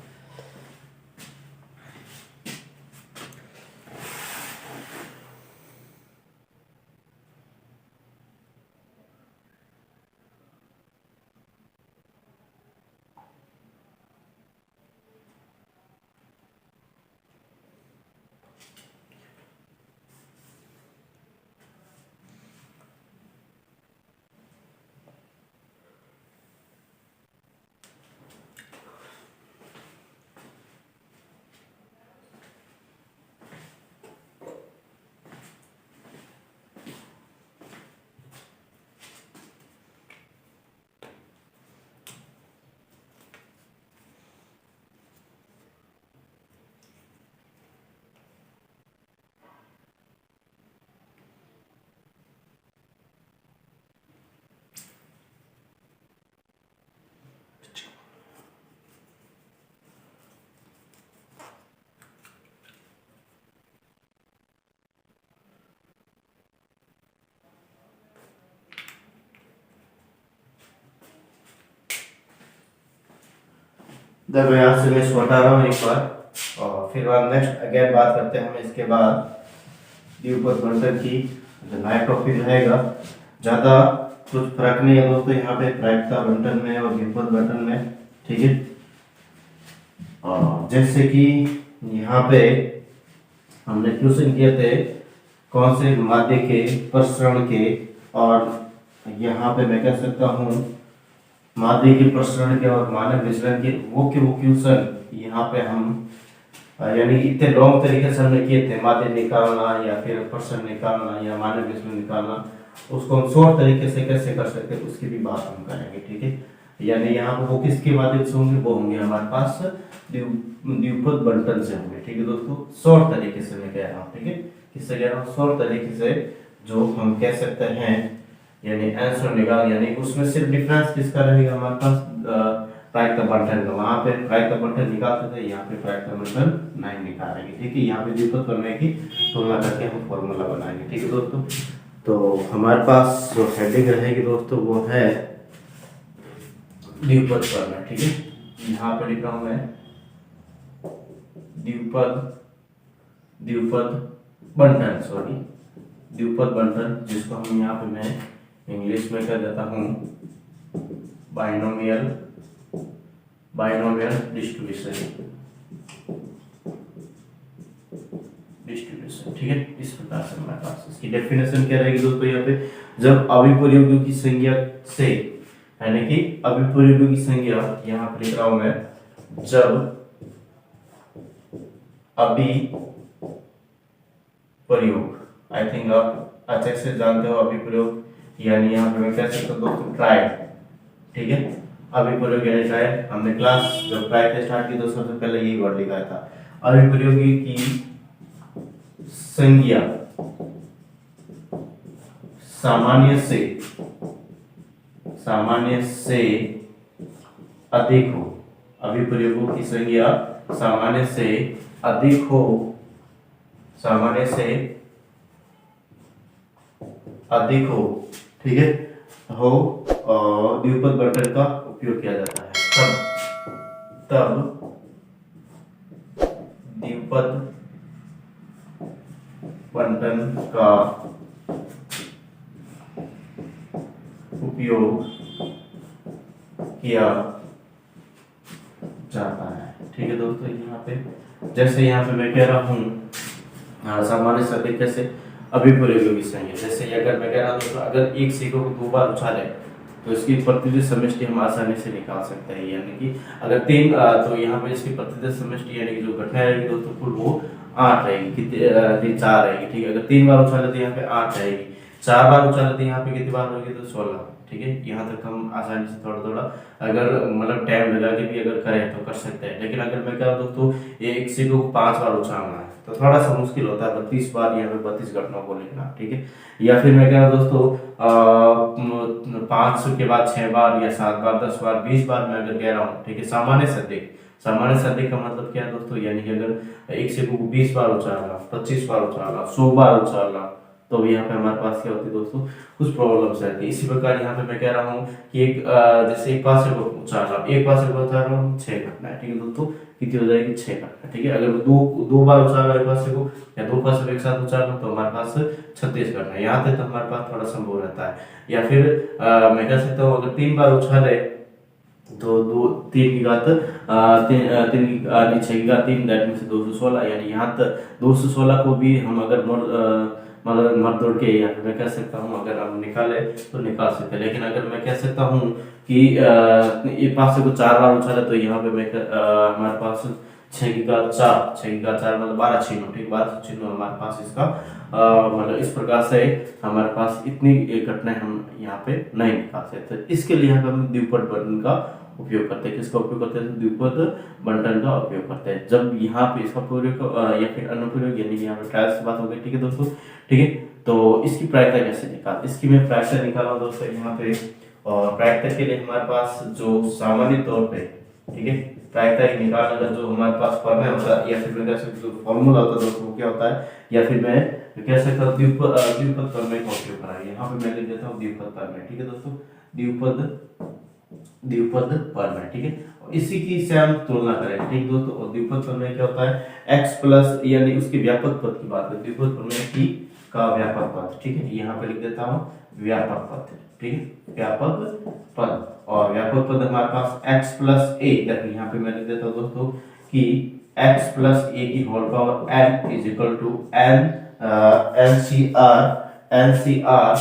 देखो यहाँ से मैं इसको हटा रहा हूँ एक बार, और फिर बाद नेक्स्ट अगेन बात करते हैं हम इसके बाद द्विपद बंटन की। जो नया टॉपिक रहेगा, ज़्यादा कुछ फर्क नहीं है दोस्तों यहाँ पे प्रायिकता बंटन में और द्विपद बंटन में, ठीक है। और जैसे कि यहाँ पे हमने क्वेश्चन किए थे कौन से माध्य के प्रसरण के, और यहाँ पे मैं कह सकता हूँ माध्य के प्रसरण के और मानक विचलन के वो क्वेश्चन यहाँ पे हम यानी इतने लॉन्ग तरीके से हमने किए थे, माध्य निकालना या फिर प्रसरण निकालना या मानक विचलन निकालना, उसको हम शॉर्ट तरीके से कैसे कर सकते हैं उसकी भी बात हम करेंगे, ठीक है। यानी यहाँ पे वो किसके माध्यम से होंगे, वो होंगे हमारे पास द्विपद बंटन से होंगे, ठीक है दोस्तों। शॉर्ट तरीके से मैं कह रहा हूँ, ठीक है। किससे कह रहा हूँ, सॉल्व तरीके से जो हम कह सकते हैं यानी आंसर निकाल, यानी उसमें सिर्फ डिफरेंस किसका रहेगा हमारे पास, प्रायिकता बंटन का। वहां पे प्रायिकता बंटन निकालते थे, यहाँ पे प्रायिकता बंटन नहीं निकालेंगे, ठीक है। यहाँ पे द्विपद प्रमेय की तुलना करके हम फॉर्मूला बनाएंगे, ठीक है दोस्तों। तो हमारे पास जो हेडिंग रहेगी दोस्तों वो है द्विपद प्रमेय, ठीक है। यहाँ पे लिख रहा हूं मैं द्विपद बंटन, सॉरी द्विपद बंटन, जिसको हम यहाँ पे मैं इंग्लिश में कर देता हूँ बाइनोमियल डिस्ट्रीब्यूशन, ठीक है। इस प्रकार से हमारे पास इसकी डेफिनेशन क्या रहेगी दोस्तों, यहाँ पे जब अभिप्रयोगों की संख्या से, यानी कि अभिप्रयोगों की संख्या, यहाँ पे लिख रहा हूं मैं, जब अभिप्रयोग, आई थिंक आप अच्छे से जानते हो अभिप्रयोग, यानी यहाँ पे मैं कह सकता हूँ दोस्तों ट्रायल, ठीक है। अभिप्रयोग यानी ट्रायल, हमने क्लास जब ट्रायल स्टार्ट की तो सबसे पहले यही वर्ड लिखा था। अभिप्रयोगी की संज्ञा सामान्य से अधिक हो, अभिप्रयोगों की संज्ञा सामान्य से अधिक हो, ठीक है, हो, और द्विपद बंटन का उपयोग किया जाता है। तब द्विपद बंटन का उपयोग किया जाता है, ठीक है दोस्तों। यहाँ पे जैसे यहाँ पे मैं कह रहा हूँ सामान्य से अधिक, कैसे अभिप्रयोगों की संख्या, जैसे अगर मैं कह रहा हूँ दोस्तों, अगर एक सिक्के को 2 बार उछाले तो इसकी प्रतिशत समष्टि हम आसानी से निकाल सकते हैं, यानी कि अगर 3 तो यहाँ पे इसकी प्रतिशत समष्टि यानी कि जो घटना रहेगी दोस्तों कुल वो 8 रहेगी, कितनी 4 रहेगी, ठीक है। अगर 3 बार उछाले तो यहाँ पे 8 रहेगी, 4 बार उछाले तो यहाँ पे कितनी बार होगी, तो 16, ठीक है। यहाँ तक हम आसानी से थोड़ा अगर मतलब टाइम लगा के भी अगर करें तो कर सकते हैं। लेकिन अगर मैं कह दोस्तों एक सिक्के को 5 बार उछालना है तो थोड़ा सा मुश्किल होता है, 32 बार यहाँ पे 32 घटनाओं को लिखना, ठीक है। या फिर मैं कह रहा दोस्तों 5 के बाद 6 बार या 7 बार 10 बार 20 बार मैं अगर कह रहा हूँ, ठीक है। सामान्य से अधिक का मतलब क्या है दोस्तों, यानी कि अगर एक सिक्के को 20 बार उछालना, 25 बार उछालना, 100 बार उछालना, तो यहाँ पे हमारे पास क्या होती है दोस्तों, कुछ प्रॉब्लम्स रहती है। इसी प्रकार यहाँ पे मैं कह रहा हूँ कि एक जैसे एक पासे को उछाल रहा हूँ 6 घटना है, ठीक है दोस्तों। कितनी हो जाएगी, 6 घटना, ठीक है। अगर दो बार उछाल रहा है एक पासे को या 2 पासे को एक साथ उछाल रहा हूँ तो हमारे पास 36 घटना है। यहाँ तक तो हमारे पास थोड़ा संभव रहता है। या फिर मैं कह सकता हूँ अगर 3 बार उछाले तो 3 की घात 6 की घात 3, दैट मींस 216, यानी यहाँ तक 216 को भी हम अगर मतलब मर दौड़ के, या फिर मैं कह सकता हूँ अगर हम निकाले तो निकाल सकते हैं। लेकिन अगर मैं कह सकता हूँ कि ये पासे को 4 बार उछाले तो यहाँ पे मैं हमारे पास 6 की घात 4 मतलब 12 चिन्ह, ठीक, 12 चिन्ह हमारे पास इसका मतलब इस प्रकार से हमारे पास इतनी घटनाएं हम यहाँ पे नहीं निकाल सकते। इसके लिए यहाँ पे हम द्विपद बंटन का उपयोग करते हैं। किसका उपयोग करते हैं, द्विपद बंटन का उपयोग करते हैं। जब यहाँ पे इसका प्रयोग या फिर अनुप्रयोग, यानी यहाँ पे ट्रायल्स की बात हो गई, ठीक है दोस्तों, ठीक है। तो इसकी प्रायिकता कैसे निकाल, इसकी मैं प्रायिकता निकाला दोस्तों यहाँ पे। और प्रायिकता के लिए हमारे पास जो सामान्य तौर पे, ठीक है, प्रायिकता की निकालने का जो हमारे पास प्रमेय होता है या फिर मैं कह सकता हूँ फॉर्मूला होता है दोस्तों, वो क्या होता है, या फिर मैं कह सकता हूँ द्विपद प्रमेय का उपयोग कराएंगे। यहाँ पे मैं लिख देता हूँ द्विपद प्रमेय, ठीक है दोस्तों, द्विपद प्रमेय, ठीक है। इसी की से हम तुलना करेंगे, ठीक दोस्तों। और द्विपद प्रमेय क्या होता है, x प्लस, यानी उसके व्यापक पद की बात है, द्विपद प्रमेय की का व्यापक पद, ठीक है। यहाँ पे लिख देता हूँ व्यापक पद, ठीक है, व्यापक पद। और व्यापक पद हमारे पास x प्लस a, यहाँ पे मैं लिख देता हूँ दोस्तों कि x प्लस a की whole power n is equal to n NCR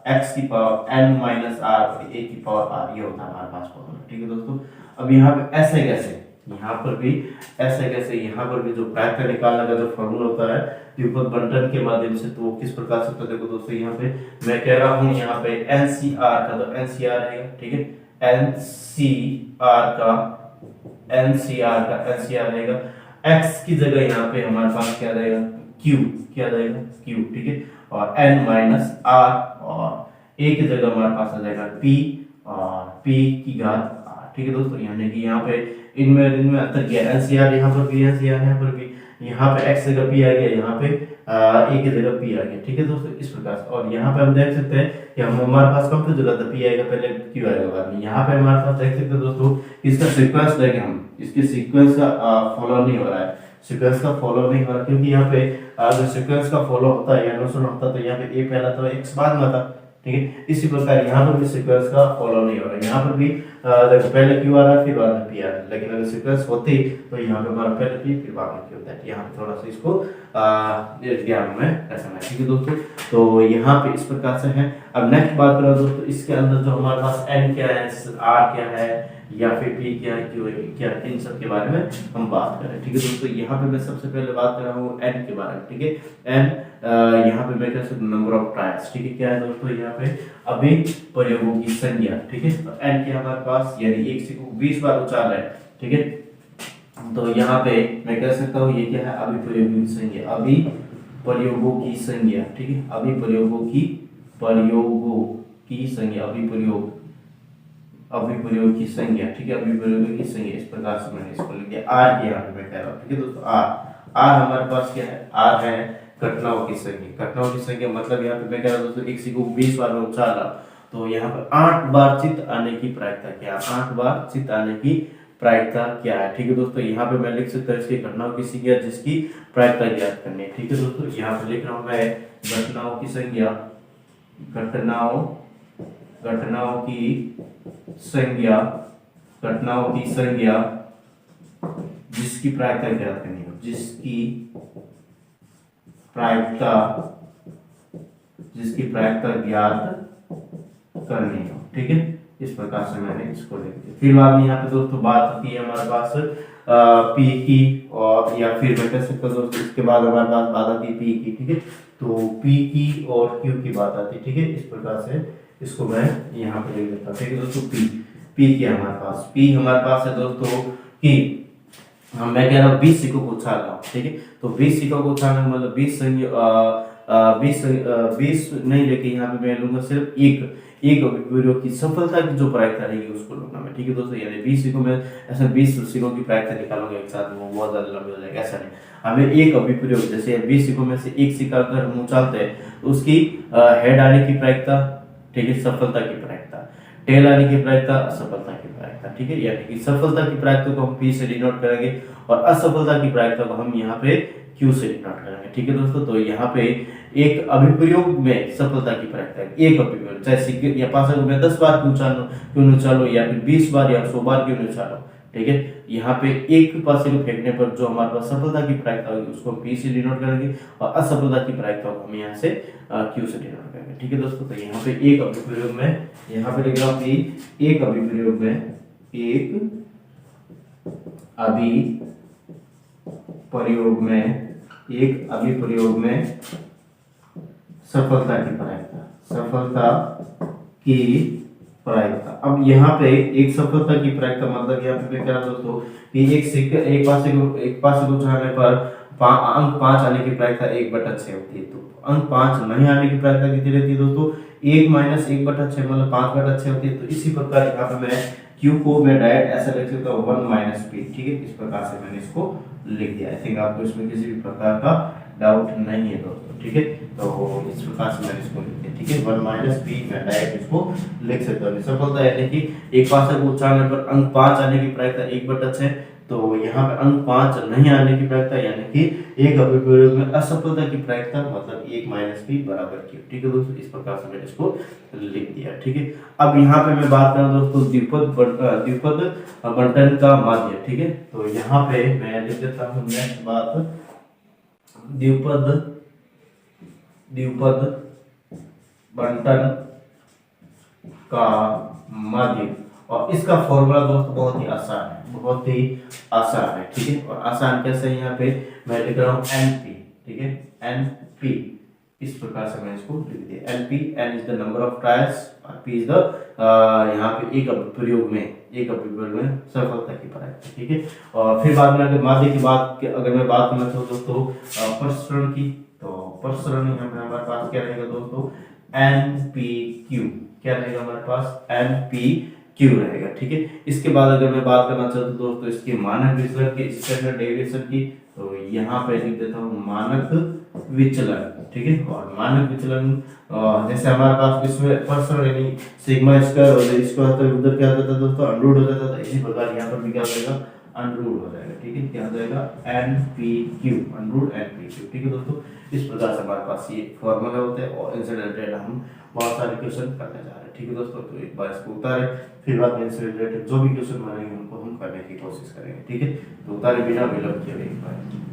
x की power n minus r a की पावर r, ये होता है हमारे पास फॉर्मूला, ठीक है दोस्तों। अब यहाँ पे ऐसे कैसे, यहाँ पर भी ऐसे कैसे, यहाँ पर भी जो प्रायिकता निकालने का जो फॉर्मूला होता है द्विपद बंटन के माध्यम से, तो वो किस प्रकार से होता है, देखो दोस्तों यहाँ पे मैं कह रहा हूँ, यहाँ पे NCR का तो NCR रहेगा, ठीक है, NCR का NCR रहेगा x की जगह यहाँ पे हमारे पास क्या रहेगा, q, क्या रहेगा q, ठीक है, और n माइनस r, और a की जगह हमारे पास आ जाएगा p, और p की घात r, ठीक है दोस्तों। यानी कि यहाँ पे इनमें अंतर किया, एनसीआर यहाँ पर भी, एनसीआर यहाँ पर भी, यहाँ पे x जगह p आ गया, यहाँ पे a की जगह p आ गया, ठीक है दोस्तों, इस प्रकार से। और यहाँ पे हम देख सकते हैं कि हम हमारे पास कंफ्यूज हो रहा था, p आएगा पहले q आएगा बाद में। यहाँ पे हमारे पास देख सकते हैं दोस्तों, इसका सीक्वेंस देखें हम, इसके सीक्वेंस का फॉलो नहीं हो रहा है, सीक्वेंस का फॉलो नहीं हो रहा, क्योंकि यहाँ पे अगर सीक्वेंस का फॉलो होता है या अनुसरण होता तो यहाँ पे a पहला तो x बाद में था, ठीक है। इसी प्रकार यहाँ पर भी सीक्वेंस का फॉलो नहीं हो रहा है, यहाँ पर भी देखो पहले q आ रहा है फिर बाद में p आ रहा है, लेकिन अगर सीक्वेंस होती तो यहाँ पे हमारा पहले p फिर बाद में q होता है। यहाँ पे थोड़ा सा इसको ज्ञान में रखना है, ठीक है दोस्तों। तो यहाँ पे इस प्रकार से है। अब नेक्स्ट बात करें दोस्तों, इसके अंदर जो हमारे पास n क्या है, r क्या है, या फिर p क्या है, q क्या है, इन सब के बारे में हम बात करें, ठीक है दोस्तों। यहाँ पे मैं सबसे पहले बात कर रहा हूँ n के बारे में, ठीक है। n यहाँ पे मैं कह सकता हूँ नंबर ऑफ ट्रायल्स, ठीक है। क्या है दोस्तों, यहाँ पे अभी प्रयोगों की संख्या, ठीक है। तो n के हमारे पास यानी 1 से 20 बार उच्चार है, ठीक है। तो यहाँ पे मैं कह सकता हूँ ये क्या है, अभी प्रयोगों की संख्या, अभी प्रयोगों की संख्या, ठीक है। अभी प्रयोगों की संख्या, अभी प्रयोग की संख्या, ठीक है। अभी प्रयोगों की संख्या, इस प्रकार से मैंने इसको लिख दिया, r के यहाँ पे मैं कह रहा हूँ, ठीक है दोस्तों। r हमारे पास क्या है, r है घटनाओं की संख्या, घटनाओं की संख्या मतलब यहाँ पे मैं कह रहा हूँ दोस्तों 1 से 20 बार में उच्चार रहा, तो यहाँ पे 8 बार चित्त आने की प्रायिकता क्या है, 8 बार चित्त आने की प्रायिकता क्या है, ठीक है दोस्तों। यहाँ पे मैं लिख सकता हूँ इसकी घटनाओं की संख्या जिसकी प्रायिकता ज्ञात करनी है, ठीक है दोस्तों। यहाँ पे लिख रहा हूँ मैं घटनाओं की संख्या, घटनाओं की संख्या जिसकी प्रायिकता ज्ञात करनी हो, जिसकी प्रायिकता ज्ञात करनी हो, ठीक है। इस प्रकार से मैंने इसको लिख दिया। फिर बाद में यहाँ पे दोस्तों बात होती है हमारे पास p की, और या फिर मैं कह सकता हूँ दोस्तों इसके बाद हमारे पास बात आती है p की, ठीक है। तो p की और q की बात आती है, ठीक है। इस प्रकार से इसको मैं यहाँ पे लिख देता हूँ, ठीक है दोस्तों। p की हमारे पास है दोस्तों कि मैं कह रहा हूँ 20 सिक्कों को उछाल रहा हूँ, ठीक है। तो 20 सिक्कों को उछालना मतलब 20 नहीं लेके यहाँ पे मैं लूंगा सिर्फ एक प्रयोग की सफलता की जो प्रायिकता रहेगी उसको लूंगा मैं, ठीक है दोस्तों। यानी 20 सिक्कों में ऐसा 20 सिक्कों की प्रायिकता निकालूंगा एक साथ, वो बहुत ज्यादा लंबी हो जाएगा, ऐसा नहीं। हमें एक अभिप्रयोग, जैसे 20 सिक्कों में से एक सिक्का अगर हम उछालते हैं तो उसकी हेड आने की प्रायिकता, ठीक है, सफलता की प्रायिकता, टेल आने की प्रायिकता, असफलता की प्रायिकता, ठीक है। यानी कि सफलता की प्रायिकता को हम p से डिनोट करेंगे और असफलता की प्रायिकता को हम यहाँ पे q से डिनोट करेंगे, ठीक है दोस्तों। तो यहाँ पे एक अभिप्रयोग में सफलता की प्रायिकता है, एक अभिप्रयोग, चाहे सिक्के या पासा में 10 बार क्यों न उछालो या फिर 20 बार या 100 बार क्यों न उछालो, ठीक है। यहाँ पे एक पासे को फेंकने पर जो हमारे पास सफलता की प्रायिकता होगी उसको p से डिनोट करेंगे और असफलता की प्रायिकता को हम यहाँ से q से डिनोट करेंगे, ठीक है दोस्तों। तो यहाँ पे एक अभिप्रयोग में, यहाँ पे लिख रहा हूँ कि एक अभिप्रयोग में सफलता की प्रायिकता। अब यहाँ पे एक सफलता की प्रायिकता मतलब यहाँ पे क्या दोस्तों कि एक पासे को उछालने पर अंक 5 आने की प्रायिकता 1/6 होती है। तो अंक 5 नहीं आने की प्रायिकता कितनी रहती है दोस्तों, 1 - 1/6 मतलब 5/6 होती है। तो इसी प्रकार यहाँ पे मैं q को मैं डायरेक्ट ऐसा लिख सकता हूँ 1 - p, ठीक है। इस प्रकार से मैंने इसको लिख दिया। आई थिंक आपको इसमें किसी भी प्रकार का डाउट नहीं है दोस्तों, ठीक है। तो इस प्रकार से मैंने इसको लिख दिया, ठीक है। 1 - p मैं डायरेक्ट इसको लिख सकता हूँ। सफलता यानी कि एक पासे को उछालने पर अंक 5 आने की प्रायिकता 1/6, तो यहाँ पे अंक 5 नहीं आने की प्रायिकता यानी कि एक अभिप्रयोग में असफलता की प्रायिकता मतलब 1 - p बराबर q, ठीक है दोस्तों। इस प्रकार से मैंने इसको लिख दिया, ठीक है। अब यहाँ पे मैं बात कर रहा हूँ दोस्तों द्विपद बंटन का माध्य, ठीक है। तो यहाँ पे मैं लिख देता हूँ नेक्स्ट बात, द्विपद बंटन का माध्य, और इसका फॉर्मूला दोस्तों बहुत ही आसान है, ठीक है। और आसान कैसे है, यहाँ पे मैं लिख रहा हूँ NP, ठीक है, NP। इस प्रकार से मैंने इसको लिख दिया, NP, N is the number of trials और P इज द यहाँ पे एक एक पेपर में सफलता की प्राप्ति, ठीक है। और फिर बाद में अगर माध्य की बात अगर मैं बात करना चाहूँ दोस्तों प्रसरण की, तो प्रसरण यहाँ पे हमारे पास क्या रहेगा दोस्तों, NPQ, क्या रहेगा हमारे पास, NPQ रहेगा, ठीक है। इसके बाद अगर मैं बात करना चाहूँ दोस्तों इसके मानक विचलन की, स्टैंडर्ड डेविएशन की, तो यहाँ पे लिख देता हूँ मानक विचलन, ठीक है। और मानक विचलन जैसे हमारे पास इसमें प्रसरण यानी सिग्मा स्क्वायर हो जाए, इसको तो उधर क्या होता था दोस्तों, अंडरूट हो जाता था, इसी प्रकार यहाँ पर भी क्या हो जाएगा, अंडरूट हो जाएगा, ठीक है। क्या हो जाएगा, NPQ, अंडरूट NPQ, ठीक है दोस्तों। इस प्रकार से हमारे पास ये फॉर्मूला होते हैं और इनसे रिलेटेड हम बहुत सारे क्वेश्चन करने जा रहे हैं, ठीक है दोस्तों। तो एक बार इसको उतारे, फिर बाद में इनसे रिलेटेड जो भी क्वेश्चन बनेंगे उनको हम करने की कोशिश करेंगे, ठीक है। तो उतारे बिना विलंब किए एक बार।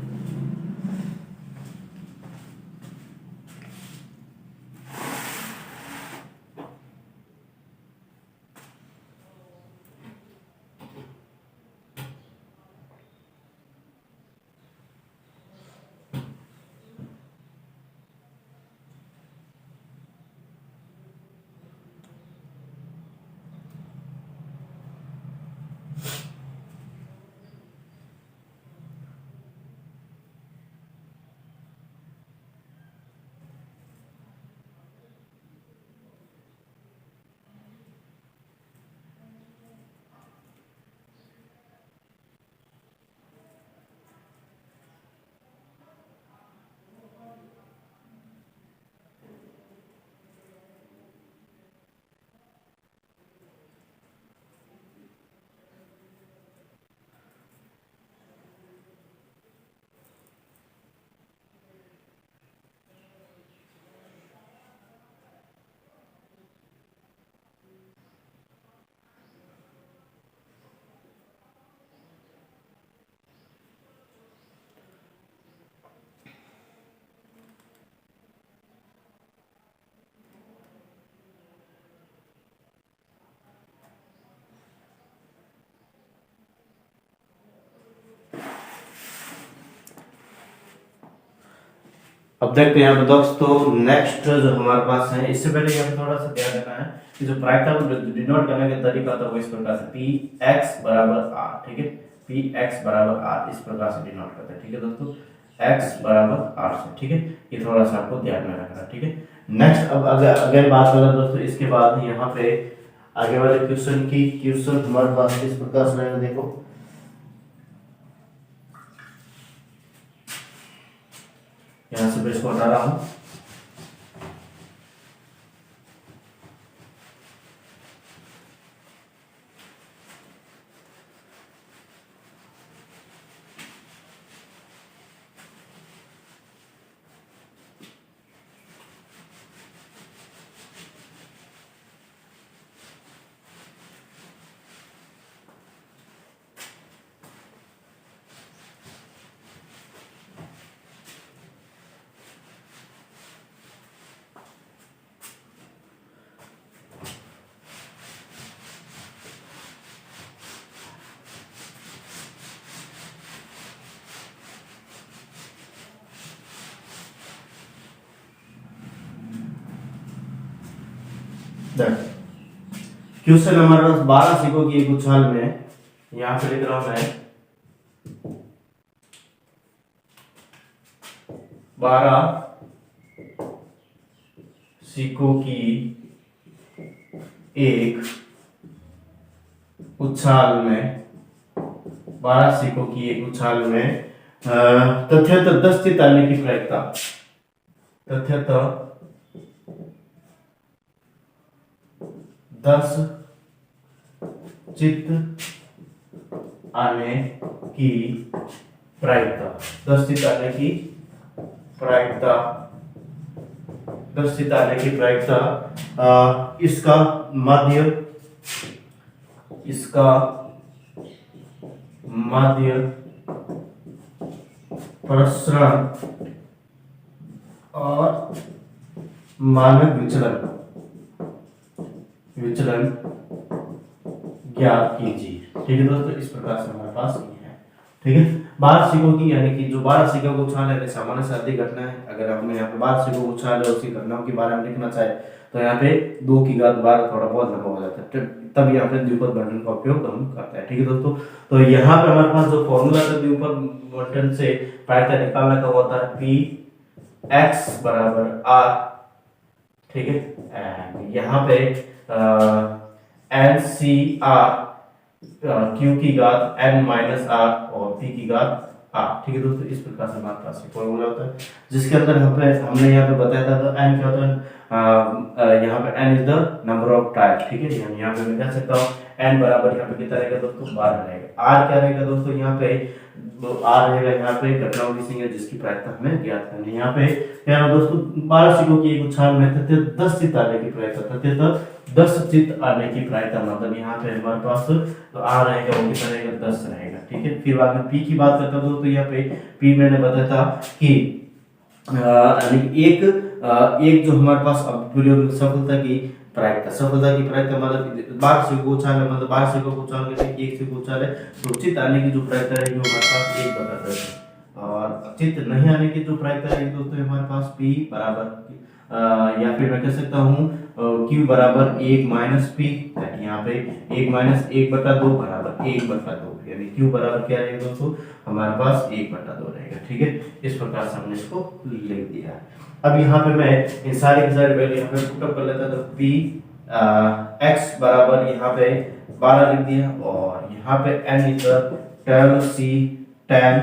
अब देखते हैं यहाँ पे दोस्तों नेक्स्ट जो हमारे पास है, इससे पहले यहाँ पे थोड़ा सा ध्यान देना है कि जो प्रायिकता को डिनोट करने का तरीका था वो इस प्रकार से Px बराबर r, ठीक है। Px बराबर r इस प्रकार से डिनोट करते हैं, ठीक है दोस्तों, x बराबर r से, ठीक है। ये थोड़ा सा आपको ध्यान में रखना, ठीक है। नेक्स्ट अब अगर बात करें दोस्तों इसके बाद यहाँ पे आगे वाले क्वेश्चन की, क्वेश्चन हमारे पास इस प्रकार से रहेगा, देखो यहाँ से मैं इसको हटा रहा हूँ। क्वेश्चन हमारे पास 12 सिक्कों की एक उछाल में, यहाँ पे लिख रहा हूं मैं 12 सिक्कों की एक उछाल में, 12 सिक्कों की एक उछाल में तथ्यतः 10 चित आने की प्रायिकता, तथ्यतः 10 चित आने की प्रायिकता, 10 चित आने की प्रायिकता, 10 चित आने की प्रायिकता, इसका माध्य, इसका माध्य प्रसरण और मानक विचलन, विचलन ज्ञात कीजिए, ठीक है दोस्तों। इस प्रकार से हमारे पास ये है, ठीक है। 12 सिक्कों की यानी कि जो 12 सिक्कों को उछाल है सामान्य से अधिक घटना है। अगर हमने यहाँ पे 12 सिक्कों को उछाल है उसी घटनाओं के बारे में लिखना चाहे तो यहाँ पे 2 की घात 12 थोड़ा बहुत लंबा हो जाता है, तब यहाँ पे द्विपद बंटन का उपयोग हम करते हैं। ठीक है दोस्तों, तो यहाँ पे हमारे पास जो फॉर्मूला था द्विपद बंटन से प्रायिकता निकालने का होता है पी एक्स बराबर आर। ठीक है, एंड यहाँ पे एन सी आर क्यू की घात n माइनस आर और p की घात आर। ठीक है दोस्तों, इस प्रकार से हमारे पास फॉर्मूला होता है, जिसके अंदर हमने यहाँ पे बताया था तो n क्या होता है, यहाँ पे n is the number of types. ठीक है, यहाँ पे मैं कह सकता हूँ n बराबर यहाँ पे कितना रहेगा दोस्तों 12 रहेगा। r क्या रहेगा दोस्तों, यहाँ पे r रहेगा यहाँ पे घटनाओं की संख्या जिसकी प्रायिकता हमें ज्ञात करनी है। यहाँ पे क्या है दोस्तों, 12 सिक्कों की एक उछाल में तथ्य 10 चित्त आने की प्रायिकता, तथ्य 10 चित्त आने की प्रायिकता, मतलब यहाँ पे हमारे पास तो r रहेगा वो कितना रहेगा 10 रहेगा। ठीक है, फिर बाद में p की बात करता हूँ तो यहाँ पे p मैंने बताया था कि एक जो हमारे पास सफलता की प्रायिकता मतलब 12 से को उछाल है, मतलब 12 से को उछाल के 1 से को उछाल है तो चित्त आने की जो प्रायिकता रहेगी वो हमारे पास 1/10 है, और चित्त नहीं आने की जो प्रायिकता रहेगी दोस्तों हमारे पास p बराबर या फिर मैं कह सकता हूँ q बराबर 1 माइनस p, यहाँ पे 1 माइनस 1/2 बराबर 1/2, यानी q बराबर क्या रहेगा दोस्तों हमारे पास 1/2 रहेगा। ठीक है, इस प्रकार से हमने इसको लिख दिया है। अब यहाँ पे मैं इन सारे की सारी वैल्यू यहाँ पे पुटअप कर लेता, तो p x बराबर यहाँ पे 12 लिख दिया, और यहाँ पे n is the 12 c tan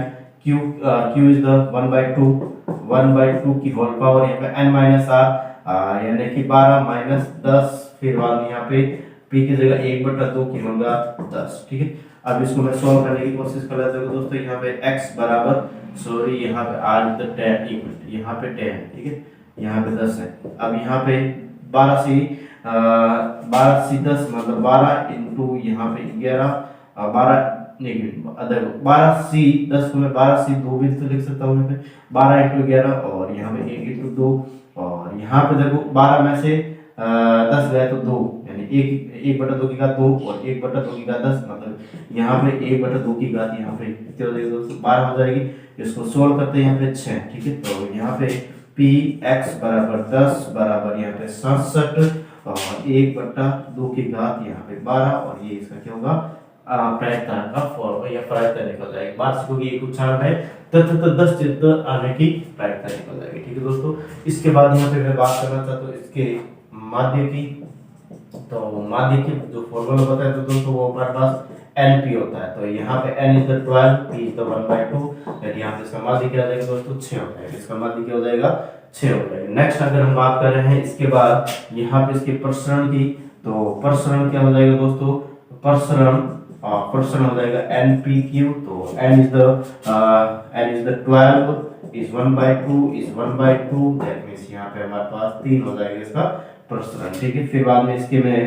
q is the 1/2 की होल पावर, यहाँ पे n माइनस r यानी कि 12 माइनस 10, फिर बाद में यहाँ पे p की जगह 1/2 की होगा 10। ठीक है, अब इसको मैं सॉल्व करने की कोशिश कर लेता हूँ दोस्तों। यहाँ पे x बराबर यहाँ पे r is the tan equal, यहाँ पे tan, ठीक है, यहाँ पे 10 है। अब यहाँ पे 12 से 10 मतलब 12 इंटू यहाँ पे 11, 12 से 10 को मैं 12 से 2 भी तो लिख सकता हूँ, यहाँ पे 12 इंटू 11 और यहाँ पे 1 इंटू 2, और यहाँ पे देखो 12 में से 10 गए तो 2, यानी 1/2 की घात 2 और 1/2 की घात 10, मतलब यहाँ पे 1/2 की घात यहाँ पे कितनी हो जाएगी दोस्तों 12 हो जाएगी। इसको सोल्व करते हैं यहाँ पे 6। ठीक है, तो यहाँ पे px बराबर 10 बराबर यहाँ पे 67 और 1/2 की घात यहाँ पे 12, और ये इसका क्या होगा प्रायिकता का फॉर्मूला या प्रायिकता निकल जाएगी। वार्षिकों की एक उच्चारण है तथा 10 चित्त आने की प्रायिकता निकल जाएगी। ठीक है दोस्तों, इसके बाद यहाँ पे मैं बात करना चाहता हूँ इसके माध्य की। तो माध्य की जो फॉर्मूला बताया तो दोस्तों वो हमारे पास NP होता है, तो यहाँ पे n is the 12, p is the 1/2, यानी यहाँ पे इसका माध्य क्या हो जाएगा दोस्तों 6 हो जाएगा, इसका माध्य क्या हो जाएगा 6 हो जाएगा। नेक्स्ट अगर हम बात कर रहे हैं इसके बाद यहाँ पे इसके प्रसरण की, तो प्रसरण क्या हो जाएगा दोस्तों, प्रसरण हो जाएगा NPQ, तो n is the 12 is 1/2 that means यहाँ पे हमारे पास 3 हो जाएगा इसका प्रसरण। ठीक है, फिर बाद में इसके मैं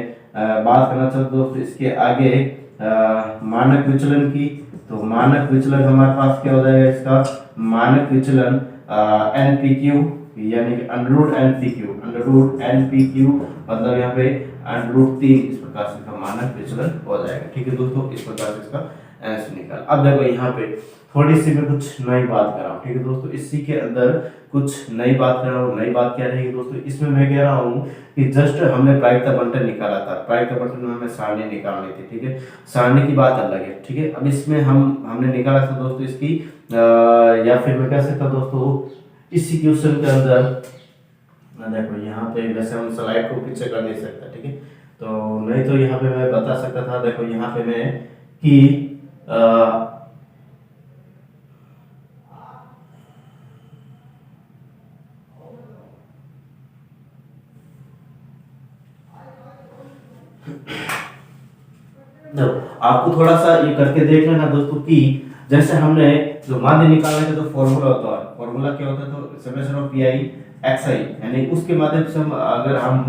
बात करना चाहता हूँ दोस्तों इसके आगे मानक विचलन की। तो मानक विचलन हमारे पास क्या हो जाएगा, इसका मानक विचलन NPQ यानी कि अंडररूट NPQ मतलब यहाँ पे √3, इस प्रकार से इसका मानक विचलन हो जाएगा। ठीक है दोस्तों, इस प्रकार से इसका आंसर निकाल। अब देखो यहाँ पे थोड़ी सी मैं कुछ नई बात कर रहा हूँ। ठीक है दोस्तों, इसी के अंदर कुछ नई बात कर रहा हूँ। नई बात क्या रहेगी दोस्तों, इसमें मैं कह रहा हूँ कि जस्ट हमने प्रायिकता बंटन निकाला था, प्रायिकता बंटन में हमें सारणी निकालनी थी। ठीक है, सारणी की बात अलग है। ठीक है, अब इसमें हमने निकाला था दोस्तों इसकी या फिर मैं कह सकता दोस्तों इसी क्वेश्चन के अंदर देखो यहाँ पे वैसे हम स्लाइड को पीछे कर नहीं सकता। ठीक है, तो नहीं तो यहाँ पे मैं बता सकता था, देखो यहाँ पे मैं कि आपको थोड़ा सा ये करके देख लेना दोस्तों कि जैसे हमने जो माध्य निकालने का जो फॉर्मूला होता है, फॉर्मूला क्या होता है, तो summation of P I X I, यानी उसके माध्यम से हम अगर हम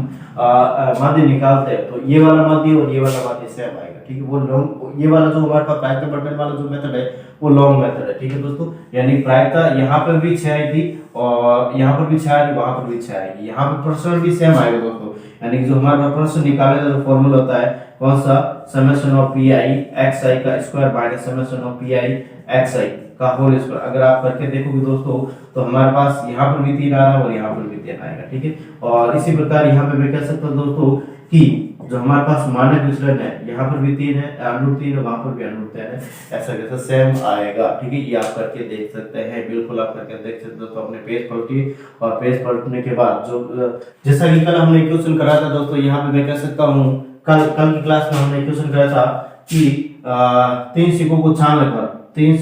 माध्य निकालते हैं तो ये वाला माध्य और ये वाला माध्य सेम आएगा। ठीक है, वो ये वाला जो हमारे पास प्रायिकता बंटन वाला जो मेथड है वो लॉन्ग मेथड है। ठीक है दोस्तों, यानी प्रायिकता यहाँ पर भी 6 आई थी और यहाँ पर भी 6 आएगी, वहां पर भी 6 आएगी, यहाँ पर प्रश्न भी सेम आएगा दोस्तों। यानी कि जो हमारा प्रश्न निकालने का जो फॉर्मूला होता है कौन सा, summation of P I X I का square minus summation of P I X I का होल स्क्वायर। अगर आप करके देखोगे दोस्तों तो हमारे पास यहाँ पर भी 3 आ रहा है और यहाँ पर भी 3 आएगा। ठीक है, और इसी प्रकार यहाँ पे मैं कह सकता हूँ दोस्तों कि जो हमारे पास मानक विचलन है यहाँ पर भी 3 है, √3 है, वहां पर भी √3 है, ऐसा कैसा सेम आएगा। ठीक है, ये आप करके देख सकते हैं, बिल्कुल आप करके देख सकते हो। तो अपने पेज पलटिए और पेज पलटने के बाद जो जैसा कि कल हमने क्वेश्चन करा था दोस्तों, यहाँ पे मैं कह सकता हूँ कल की क्लास में हमने क्वेश्चन करा था कि 3 सिक्कों को छानने पर 3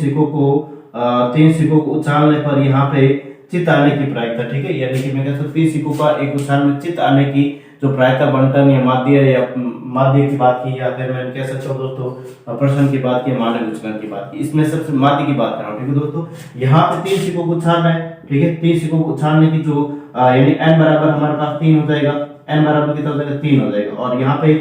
सिक्कों को उछालने पर यहाँ पे चित आने की प्रायिकता। ठीक है, यानी कि मैं कह सकता हूँ 3 सिक्कों का एक उछाल में चित आने की जो प्रायिकता बंटन या माध्य की बात की, या फिर मैं कह सकता हूँ दोस्तों प्रश्न की बात की, मानक विचलन की बात की, इसमें सबसे माध्य की बात कर रहा हूँ। ठीक है दोस्तों, यहाँ पे 3 सिक्कों को उछालना है। ठीक है, 3 सिक्कों को उछालने की जो यानी n बराबर हमारे पास 3 हो जाएगा, n बराबर कितना हो जाएगा 3 हो जाएगा, और यहाँ पे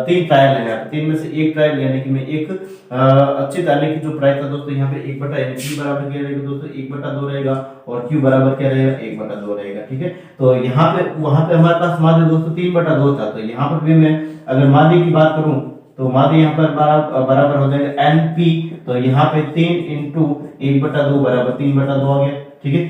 3 ट्रायल है, 3 में से एक ट्रायल यानी कि मैं एक अच्छे दाने की जो प्रायिकता दोस्तों यहाँ पे 1 बटा यानी p बराबर क्या रहेगा दोस्तों 1/2 रहेगा, और q बराबर क्या रहेगा 1/2 रहेगा। ठीक है, तो यहाँ पे वहां पे हमारे पास माध्य दोस्तों 3/2 था, तो यहाँ पर भी मैं अगर माध्य की बात करूं तो माध्य यहाँ पर बराबर हो जाएगा np, तो यहाँ पे 3 × 1/2 बराबर 3/2 आ गया। ठीक है,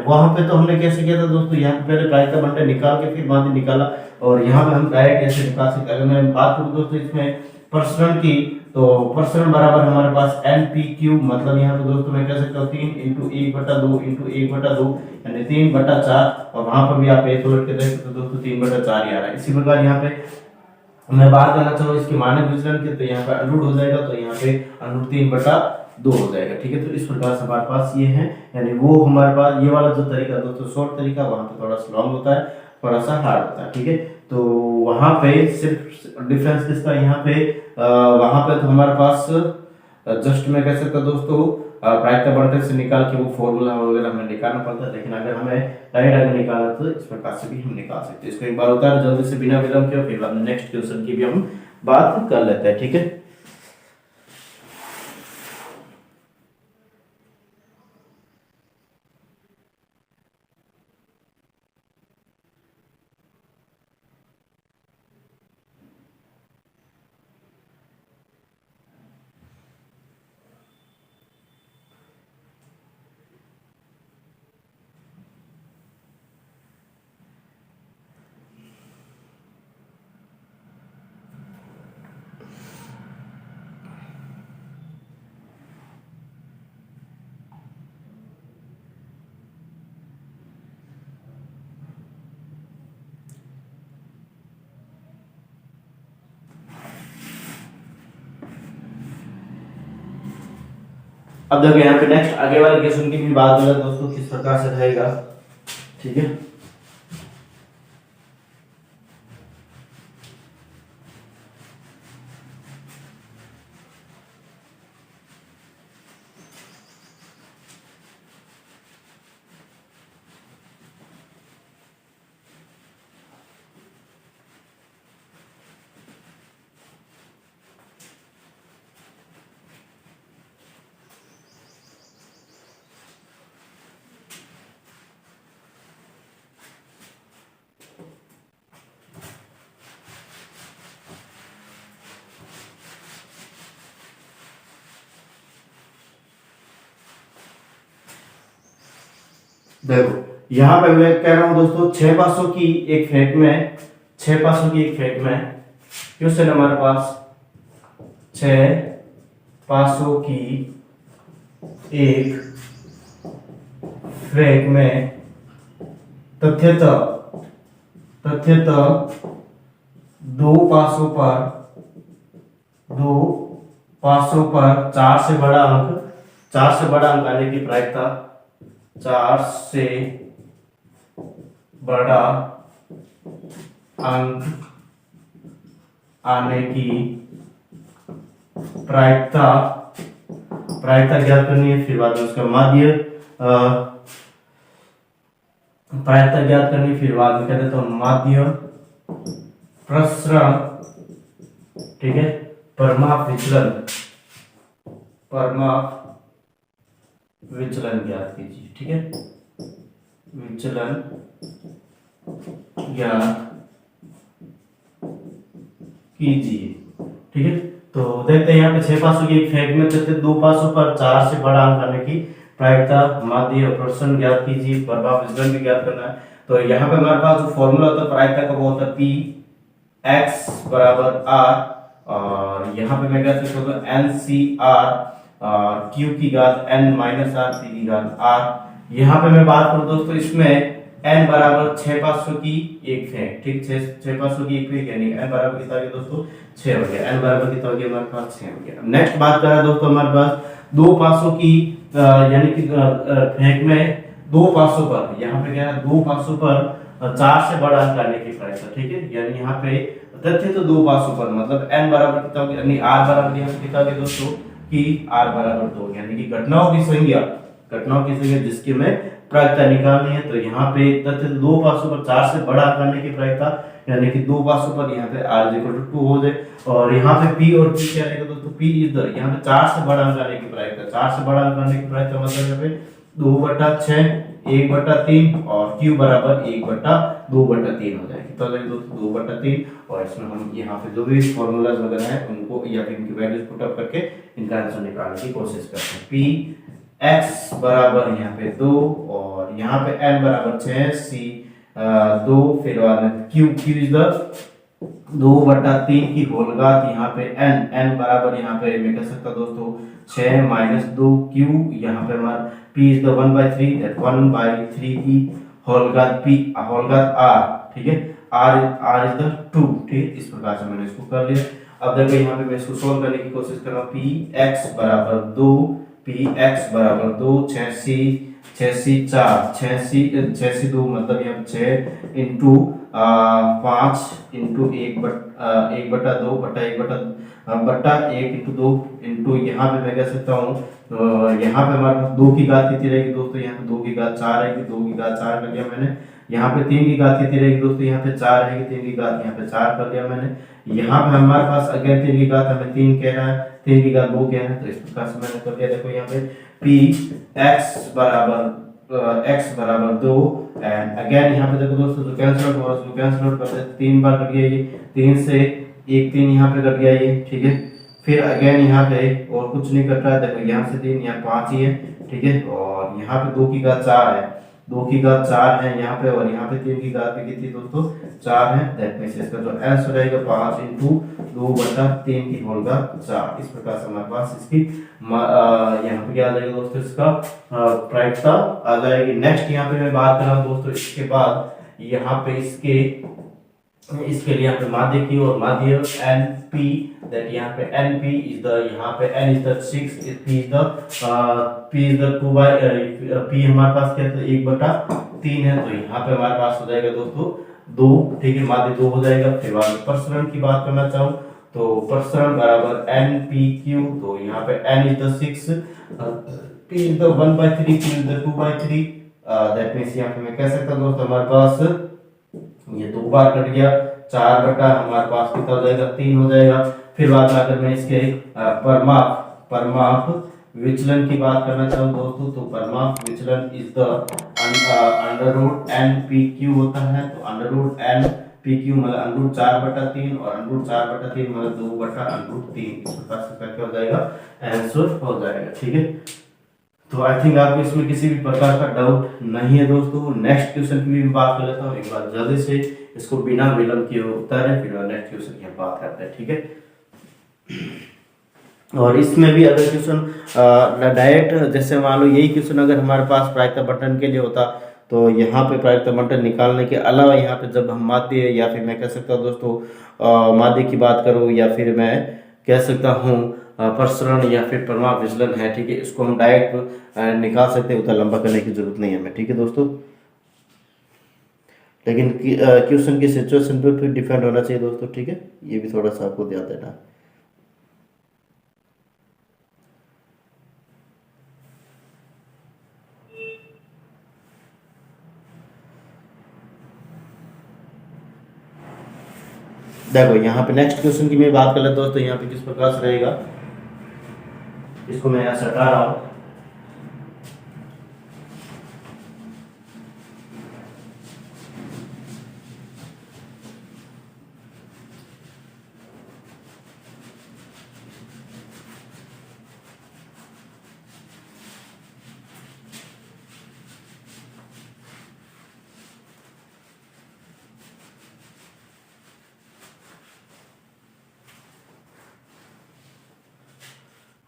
वहां पे तो हमने कैसे किया था दोस्तों, यहाँ पे पहले प्रायिकता बंटन निकाल के फिर माध्य निकाला, और यहाँ पे हम डायरेक्ट ऐसे निकाल सकते। अगर मैं बात करूं दोस्तों इसमें प्रसरण की, तो प्रसरण बराबर हमारे पास npq, मतलब यहाँ पे दोस्तों मैं कह सकता हूँ 3 × 1/2 × 1/2 यानी 3/4, और वहां पर भी आप एक उलट के देख सकते हो दोस्तों 3/4 ही आ रहा है। इसी प्रकार यहाँ पे मैं बात करना चाहूँ इसके मानक विचलन की, तो यहाँ पे √ हो जाएगा, तो यहाँ पे √3/2 हो जाएगा। ठीक है, तो इस प्रकार से हमारे पास ये है, यानी वो हमारे पास ये वाला जो तरीका दोस्तों शॉर्ट तरीका, वहां पे थोड़ा सा लॉन्ग होता है, थोड़ा सा हार्ड होता है। ठीक है, तो वहां पे सिर्फ डिफरेंस किसका, यहाँ पे वहां पे तो हमारे पास जस्ट मैं कह सकता दोस्तों प्रायिकता बंटन से निकाल के वो फॉर्मूला वगैरह हमें निकालना पड़ता है, लेकिन अगर हमें डायरेक्ट अगर निकालना तो इस प्रकार से भी हम निकाल सकते हैं। इसको एक बार उतार जल्दी से बिना विलंब के, फिर नेक्स्ट क्वेश्चन की भी हम बात कर लेते हैं। ठीक है, अब देखो यहाँ पे नेक्स्ट आगे वाले क्वेश्चन की भी बात करें दोस्तों किस प्रकार से रहेगा। ठीक है, देखो यहाँ पे मैं कह रहा हूँ दोस्तों 6 पासों की एक फ्लैट में 6 पासों की एक फ्लैट में क्वेश्चन हमारे पास 6 पासों की एक फ्लैट में तथ्यतः दो पासों पर 4 से बड़ा अंक आने की प्रायिकता 4 से बड़ा अंक आने की प्रायिकता ज्ञात करनी है। फिर बाद में उसका माध्य प्रायिकता ज्ञात करनी, फिर बाद में कहते हैं माध्य प्रसरण। ठीक है, परमाप विचलन ज्ञात कीजिए। ठीक है, विचलन ज्ञात कीजिए। ठीक है, तो देखते हैं यहाँ पे 6 पासों की एक फेंक में देते 2 पासों पर 4 से बड़ा अंक करने की प्रायिकता, माध्य और प्रसरण ज्ञात कीजिए, प्रभाव विचलन भी ज्ञात करना है। तो यहाँ पे हमारे पास जो फॉर्मूला होता है प्रायिकता का वो होता है पी एक्स बराबर आर, और यहाँ पे मैं कह सकता हूँ एन सी आर क्यू की घात एन माइनस आर पी की घात आर। यहाँ पे मैं बात करूँ दोस्तों इसमें n बराबर 6 पासों की एक फेंक। ठीक, 6 पासों की एक फेंक यानी n बराबर कितना हो गया दोस्तों 6 हो गया। n बराबर कितना हो गया हमारे पास 6 हो गया। नेक्स्ट बात करें दोस्तों हमारे पास 2 पासों की यानी कि फेंक में 2 पासों पर, यहाँ पे क्या है 2 पासों पर 4 से बड़ा अंक करने की प्रायिकता। ठीक है, यानी यहाँ पे तथ्य तो 2 पासों पर मतलब n बराबर कितना हो गया, यानी r बराबर यहाँ पे कितना हो गया दोस्तों कि r बराबर 2, यानी कि घटनाओं की संख्या जिसकी में प्रायिकता निकालनी है। तो यहाँ पे तथ्य 2 पासों पर 4 से बड़ा करने की प्रायिकता, यानी कि 2 पासों पर यहाँ पे r 2 हो जाए, और यहाँ पे p और q क्या रहेगा दोस्तों, p इधर यहाँ पे 4 से बड़ा करने की प्रायिकता, 4 से बड़ा करने की प्रायिकता मतलब यहाँ पे 2/6 1/3 और q बराबर 1/2/3 हो जाएगी। तो दोस्तों 2/3, और इसमें हम यहाँ पे जो भी फॉर्मूलाज वगैरह है उनको या फिर इनकी वैल्यूज पुट अप करके इनका आंसर निकालने की कोशिश करते हैं। p x बराबर यहाँ पे 2 और यहाँ पे n बराबर 6 c 2, फिर बाद में q इज द 2/3 की होल घात, यहाँ पे n बराबर यहाँ पे मैं कह सकता दोस्तों 6 माइनस 2 q, यहाँ पे हमारा p इज द 1/3 दैट 1/3 की होल घात p होल घात r। ठीक है, r इज द 2। ठीक, इस प्रकार से मैंने इसको कर लिया। अब देखो यहाँ पे मैं इसको सोल्व करने की कोशिश कर रहा हूँ। p x बराबर 2 px बराबर 2 6c 4 6c 2 मतलब यहाँ 6 इंटू 5 इंटू 1/2 बटा 1 इंटू 2 इंटू यहाँ पे मैं कह सकता हूँ यहाँ पे हमारे पास 2 की घात कितनी रहेगी दोस्तों, यहाँ पे 2 की घात 4 रहेगी, 2 की घात 4 कर लिया मैंने। यहाँ पे 3 की घात कितनी रहेगी दोस्तों, यहाँ पे 4 रहेगी, 3 की घात यहाँ पे 4 कर लिया मैंने। यहाँ पे हमारे पास अगेन 3 की घात हमें 3 कह रहा है, 3 की घात 2 कह रहा है, तो इस प्रकार से मैंने कर लिया। देखो यहाँ पे p x बराबर 2 एंड अगेन यहाँ पे देखो दोस्तों जो कैंसिल आउट कर दे 3 बार कट गया ये, 3 से 1 3 यहाँ पे कट गया ये। ठीक है, फिर अगेन यहाँ पे और कुछ नहीं कट रहा है, देखो यहाँ से 3 यहाँ 5 ही है। ठीक है, और यहाँ पे 2 की घात 4 है, 2 की घात 4 है यहाँ पे, और यहाँ पे 3 की घात भी कितनी दोस्तों 4 है। दैट मींस इसका जो आंसर रहेगा 5 इंटू 2/3 की होल घात 4। इस प्रकार से हमारे पास इसकी यहाँ पे क्या आ जाएगा दोस्तों, इसका प्रायिकता आ जाएगी। नेक्स्ट यहाँ पे मैं बात कर रहा हूँ दोस्तों, इसके बाद यहाँ पे इसके लिए यहाँ पे माध्य की, और माध्य NP दैट यहाँ पे NP इज द यहाँ पे n is the 6 P is the 2 by P हमारे पास क्या है 1/3 है, तो यहाँ पे हमारे पास हो जाएगा दोस्तों 2। ठीक है, माध्य 2 हो जाएगा। फिर बाद प्रसरण की बात करना चाहूँ तो प्रसरण बराबर NPQ, तो यहाँ पे n is the 6 P is the 1/3 Q is the 2/3 that means यहाँ पे मैं कह सकता हूँ दोस्तों हमारे पास ये 2 बार कट गया, 4 बटा हमारे पास कितना हो जाएगा 3 हो जाएगा। फिर बात अगर मैं इसके परमाप विचलन की बात करना चाहूँ दोस्तों, तो परमाप विचलन is the under root NPQ होता है। तो अंडर रूट NPQ मतलब अंडर रूट 4/3 और अंडर रूट 4/3 मतलब 2/√3। इस प्रकार से क्या हो जाएगा आंसर हो जाएगा। ठीक है, तो आई थिंक आपको इसमें किसी भी प्रकार का डाउट नहीं है दोस्तों। नेक्स्ट क्वेश्चन की भी बात कर लेता हूँ एक बार जल्दी से, इसको बिना विलंब किए उत्तर है, फिर नेक्स्ट क्वेश्चन की बात करते हैं। ठीक है, और इसमें भी अगर क्वेश्चन डायरेक्ट जैसे मान लो यही क्वेश्चन अगर हमारे पास प्रायिकता बंटन के लिए होता, तो यहाँ पे प्रायिकता बंटन निकालने के अलावा यहाँ पे जब हम माध्य या फिर मैं कह सकता हूँ दोस्तों माध्य की बात करूँ या फिर मैं कह सकता हूँ प्रसरण या फिर परमाप विचलन है, ठीक है, इसको हम डायरेक्ट निकाल सकते हैं, उतना लंबा करने की जरूरत नहीं है हमें। ठीक है दोस्तों, लेकिन क्वेश्चन की सिचुएशन पे फिर डिपेंड होना चाहिए दोस्तों। ठीक है, ये भी थोड़ा सा आपको ध्यान देना। देखो यहाँ पे नेक्स्ट क्वेश्चन की मैं बात कर लेता दोस्तों, यहाँ पे किस प्रकार से रहेगा, इसको मैं यहाँ से हटा रहा हूँ।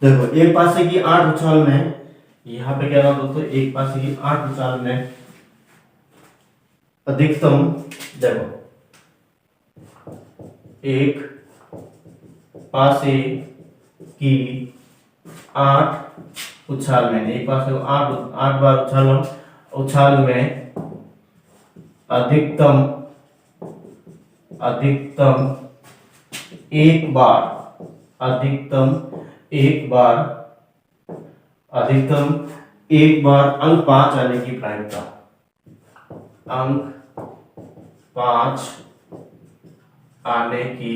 देखो एक पासे की 8 उछाल में, यहाँ पे क्या रहा दोस्तों, एक पासे की 8 उछाल में अधिकतम, देखो एक पासे की 8 उछाल में, एक पासे को 8 बार उछाल में अधिकतम एक बार, अंक 5 आने की प्रायिकता, अंक 5 आने की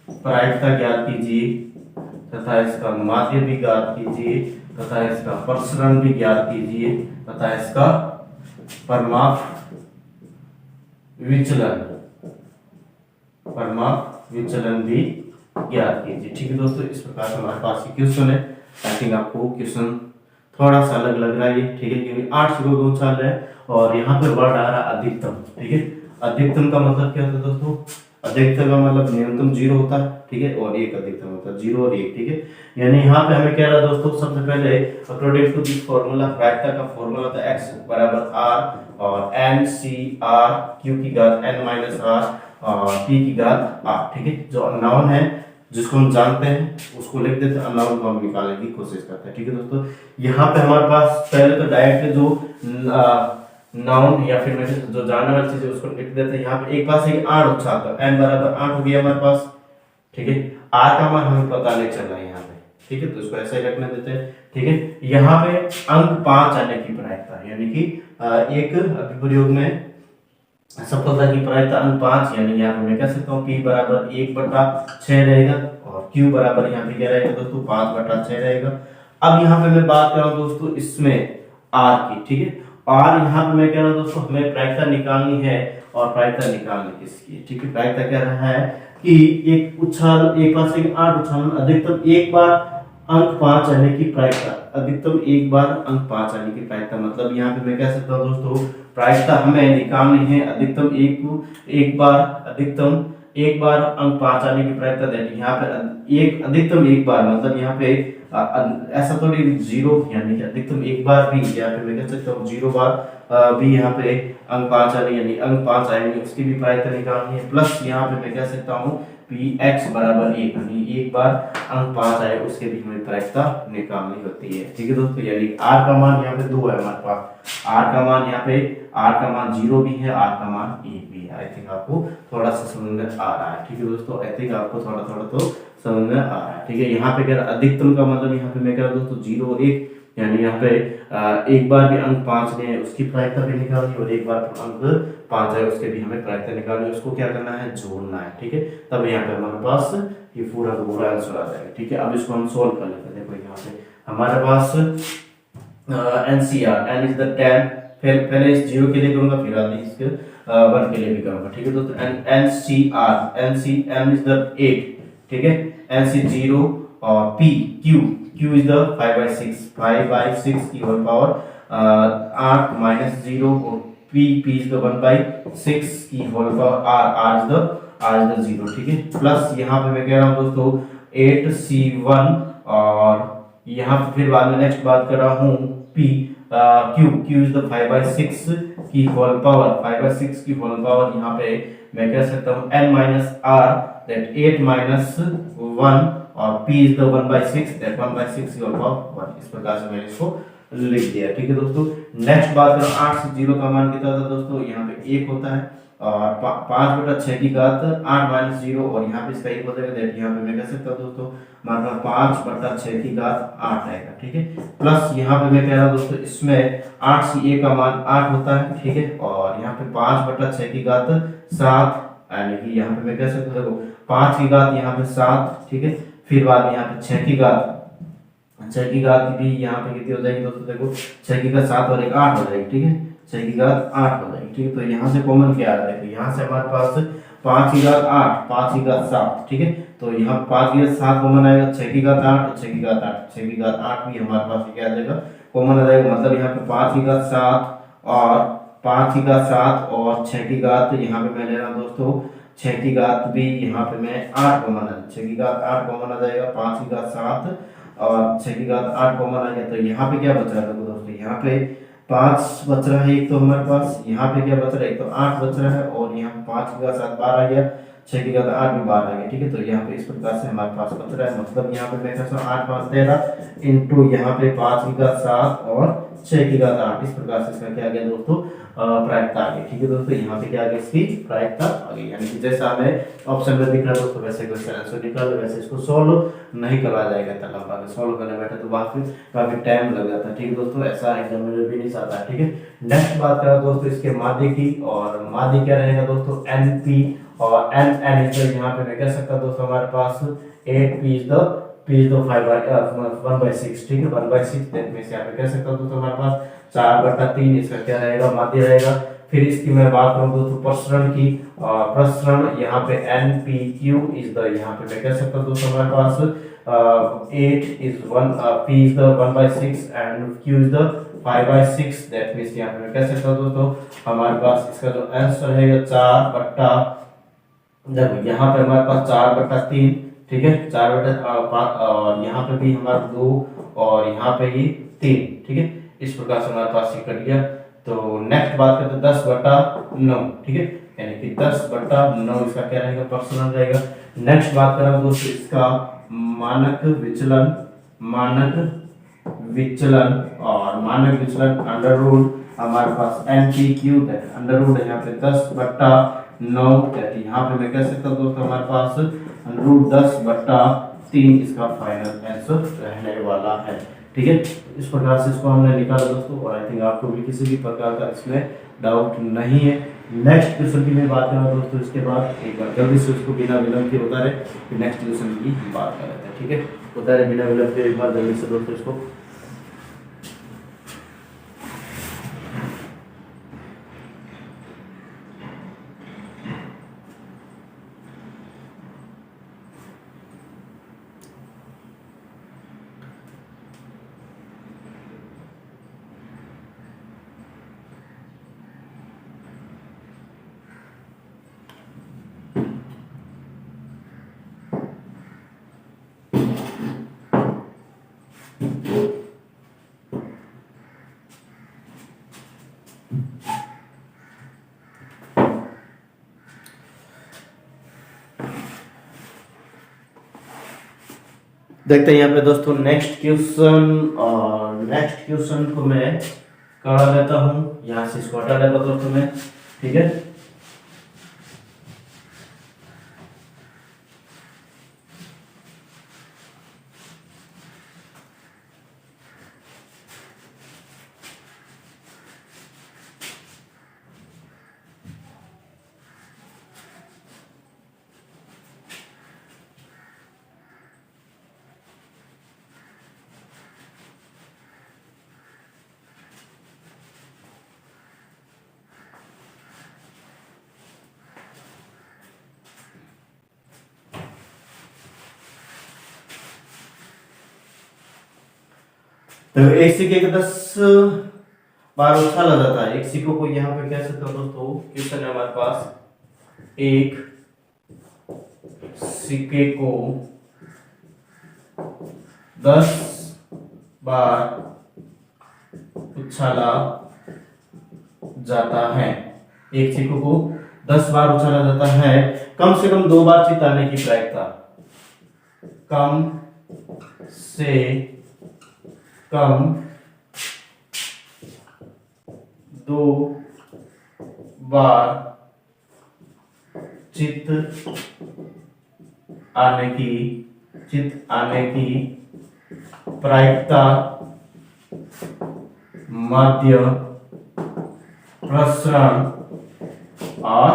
प्रायिकता ज्ञात कीजिए तथा इसका माध्य भी ज्ञात कीजिए तथा इसका प्रसरण भी ज्ञात कीजिए तथा इसका परमाप विचलन भी ज्ञात कीजिए। ठीक है दोस्तों, इस प्रकार से हमारे पास क्वेश्चन है। आई थिंक आपको क्वेश्चन थोड़ा सा अलग लग रहा है ये, ठीक है, क्योंकि 8 से 2 उछाल है और यहाँ पे वर्ड आ रहा है अधिकतम। ठीक है, अधिकतम का मतलब क्या होता है दोस्तों, अधिकतम का मतलब न्यूनतम 0 होता है, ठीक है, और एक अधिकतम होता है 0 और 1। ठीक है, यानी यहाँ पे हमें क्या रहा दोस्तों, सबसे पहले अकॉर्डिंग टू दिस फार्मूला, प्रायिकता का फार्मूला था x बराबर r और n c r q की घात n माइनस r और p की घात r। ठीक है, जो अननोन है जिसको हम जानते हैं उसको लिख देते हैं, अननोन को हम निकालने की कोशिश करते हैं। ठीक है दोस्तों, यहाँ पे हमारे पास पहले तो डायरेक्ट जो नाउन या फिर जो जानने वाली चीज है उसको लिख देते हैं। यहाँ पे एक पास है 8 उछाल का n बराबर 8 हो गया हमारे पास। ठीक है, r का मान हमें पता नहीं चल रहा है यहाँ पे। ठीक है, तो इसको ऐसे ही रखने देते हैं। ठीक है, यहाँ पे अंक 5 आने की प्रायिकता, यानी कि एक अभिप्रयोग में सफलता की प्रायिकता अंक 5, यानी यहाँ पे मैं कह सकता हूँ p बराबर 1/6 रहेगा और q बराबर यहाँ पे क्या रहेगा दोस्तों 5/6 रहेगा। अब यहाँ पे मैं बात कर रहा हूँ दोस्तों इसमें r की। ठीक है, और यहाँ पे मैं कह रहा हूँ दोस्तों हमें प्रायिकता निकालनी है और प्रायिकता निकालने किसकी। ठीक है, प्रायिकता कह रहा है कि एक उछाल, एक पास एक 8 उछाल में अधिकतम एक बार अंक 5 आने की प्रायिकता, अधिकतम एक बार अंक 5 आने की प्रायिकता, मतलब यहाँ पे मैं कह सकता हूँ दोस्तों प्रायिकता हमें निकालनी है अधिकतम एक बार अंक 5 आने की प्रायिकता देनी। यहाँ पे एक अधिकतम एक बार मतलब यहाँ पे ऐसा थोड़ी 0, यानी कि अधिकतम एक बार भी, यहाँ पे मैं कह सकता हूँ 0 बार भी यहाँ पे अंक 5 आने, यानी अंक 5 आएंगे उसकी भी प्रायिकता निकालनी है। प्लस यहाँ पे मैं कह सकता हूँ px बराबर 1, यानी एक बार अंक 5 आए उसके भी हमें प्रायिकता निकालनी होती है। ठीक है दोस्तों, यानी r का मान यहाँ पे 2 है हमारे पास, r का मान यहाँ पे r का मान 0 भी है, r का मान 1 भी है। आई थिंक आपको थोड़ा सा समझ में आ रहा है। ठीक है दोस्तों, आई थिंक आपको थोड़ा तो समझ में आ रहा है। ठीक है, यहाँ पे क्या अधिकतम का मतलब, यहाँ पे मैं कह रहा हूँ दोस्तों 0 और 1, यानी यहाँ पे एक बार भी अंक 5 ने उसकी प्रायिकता भी निकालनी और एक बार अंक 5 है उसके भी हमें प्रायिकता निकालनी, उसको क्या करना है, जोड़ना है। ठीक है, तब यहाँ पे हमारे पास ये पूरा आंसर आ जाएगा। ठीक है, अब इसको हम सोल्व कर लेते हैं। देखो यहाँ पे हमारे पास NCR, n इज द 10, फिर पहले इस 0 के लिए करूंगा फिर आगे इसके 1 के लिए भी करूंगा। ठीक है दोस्तों, NCR, NCM इज द 8। ठीक है, NC 0 और Q इज द 5/6 की होल पावर 8 माइनस 0 और P इज द 1/6 की whole power R is the 0। ठीक है, प्लस यहाँ पे मैं कह रहा हूँ दोस्तों 8C1 और यहाँ पे फिर बाद में नेक्स्ट बात कर रहा हूँ Q इज द 5/6 की होल पावर यहाँ पे मैं कह सकता हूँ n minus r that 8 minus 1 और p इज द 1/6 दैट 1/6 की होल पावर 1। इस प्रकार से मैंने इसको लिख दिया। ठीक है दोस्तों, नेक्स्ट बात करो 8 से 0 का मान कितना होता है दोस्तों, यहाँ पे 1 होता है और 5/6 की घात 8 माइनस 0 और यहाँ पे इसका 1 हो जाएगा, दैट यहाँ पे मैं कह सकता हूँ दोस्तों हमारे पास 5/6 की घात 8 आएगा। ठीक है, प्लस यहाँ पे मैं कह रहा हूँ दोस्तों इसमें 8 से a का मान 8 होता है। ठीक है, और यहाँ पे 5/6 की घात 7, यानी कि यहाँ पे मैं कह सकता हूँ देखो 5 की घात यहाँ पे 7। ठीक है, फिर बाद में यहाँ पे 6 की घात भी यहाँ पे कितनी हो जाएगी दोस्तों, देखो 6 की घात 7 और 1 8 हो जाएगी। ठीक है, 6 की घात 8 हो जाएगी। ठीक है, तो यहाँ से कॉमन क्या आ जाएगा, यहाँ से हमारे पास 5 की घात 8, 5 की घात 7। ठीक है, तो यहाँ 5 की घात 7 कॉमन आएगा, 6 की घात 8 और 6 की घात 8, 6 की घात 8 भी हमारे पास क्या आ जाएगा, कॉमन आ जाएगा। मतलब यहाँ पे 5 की घात 7 और 5 की घात 7 और 6 की घात यहाँ पे मैं ले रहा हूँ दोस्तों 6 की घात भी यहाँ पे मैं 8 कॉमन आ, 6 की घात 8 कॉमन आ जाएगा, 5 की घात 7 और 6 की घात 8 कॉमन आ गया। तो यहाँ पे क्या बच रहा है देखो दोस्तों, यहाँ पे 5 बच रहा है एक तो हमारे पास, यहाँ पे क्या बच रहा है एक तो 8 बच रहा है और यहाँ 5 की घात 7 12 आ गया, 6 की घात 8 भी 12 आ गया। ठीक है, तो यहाँ पे इस प्रकार से हमारे पास बच रहा है, मतलब यहाँ पे मैं कैसा 8 5 13 इंटू यहाँ पे 5 की घात 7 और 6 की घात 8, इस प्रकार से इसका क्या आ गया दोस्तों प्रायिकता आ गई। ठीक है दोस्तों, यहाँ पे क्या आ गया इसकी प्रायिकता आ गई, यानी कि जैसा हमें ऑप्शन में दिख रहा है दोस्तों वैसे क्वेश्चन आंसर निकाल लो, वैसे इसको सॉल्व नहीं करवा जाएगा इतना लंबा, सॉल्व करने बैठे तो काफी टाइम लग जाता है। ठीक है दोस्तों, ऐसा एग्जाम में भी नहीं आता। ठीक है, नेक्स्ट बात करें दोस्तों इसके माध्य की, और माध्य क्या रहेगा दोस्तों NP और NN इज यहाँ पे मैं कह सकता दोस्तों हमारे पास 8P इज द 1/6। ठीक है, 1/6 दैट मींस यहाँ पे कह सकता हूं दोस्तों हमारे पास 4/3 इसका क्या रहेगा माध्य रहेगा। फिर इसकी मैं बात करूं दोस्तों प्रसरण की, प्रसरण यहाँ पे NPQ इज द, यहाँ पे मैं कह सकता हूं दोस्तों हमारे पास 8 is 1 P is the 1/6 and Q is the 5/6 that means यहाँ पे मैं कह सकता हूं दोस्तों हमारे पास इसका जो आंसर रहेगा 4/, देखो यहाँ पे हमारे पास 4/3। ठीक है, 4/5 और यहाँ पे भी हमारा 2 और यहाँ पे ही 3। ठीक है, इस प्रकार से हमारे पास ये कट गया। तो नेक्स्ट बात करते हैं 10/9। ठीक है, यानी कि 10/9 इसका क्या रहेगा प्रसरण रहेगा। नेक्स्ट बात करें दोस्तों इसका मानक विचलन, और मानक विचलन अंडर रूट हमारे पास NPQ अंडर रूट यहाँ पे 10/9 यहाँ पे मैं कह सकता हूँ दोस्तों हमारे पास रूट 10/3 इसका फाइनल आंसर रहने वाला है। ठीक है, इस प्रकार से इसको हमने निकाला दोस्तों, और आई थिंक आपको भी किसी भी प्रकार का इसमें डाउट नहीं है। नेक्स्ट क्वेश्चन की मैं बात करूँ दोस्तों, इसके बाद एक बार जल्दी से उसको बिना विलंब के बता रहे, नेक्स्ट क्वेश्चन की बात कर लेते हैं। ठीक है, बता रहे बिना विलंब के एक बार जल्दी से दोस्तों इसको। देखते हैं यहाँ पे दोस्तों नेक्स्ट क्वेश्चन, और नेक्स्ट क्वेश्चन को मैं करा लेता हूँ, यहाँ से इसको हटा लेता दोस्तों मैं। ठीक है, तो एक सिक्के के 10 बार उछाला जाता है। एक सिक्कों को यहाँ पे कह सकते हो दोस्तों, क्वेश्चन है हमारे पास, एक सिक्के को 10 बार उछाला जाता है। एक सिक्कों को 10 बार उछाला जाता है, कम से कम 2 बार चिताने की प्रायिकता, कम से कम 2 बार चित आने की प्रायिकता माध्य, प्रसरण और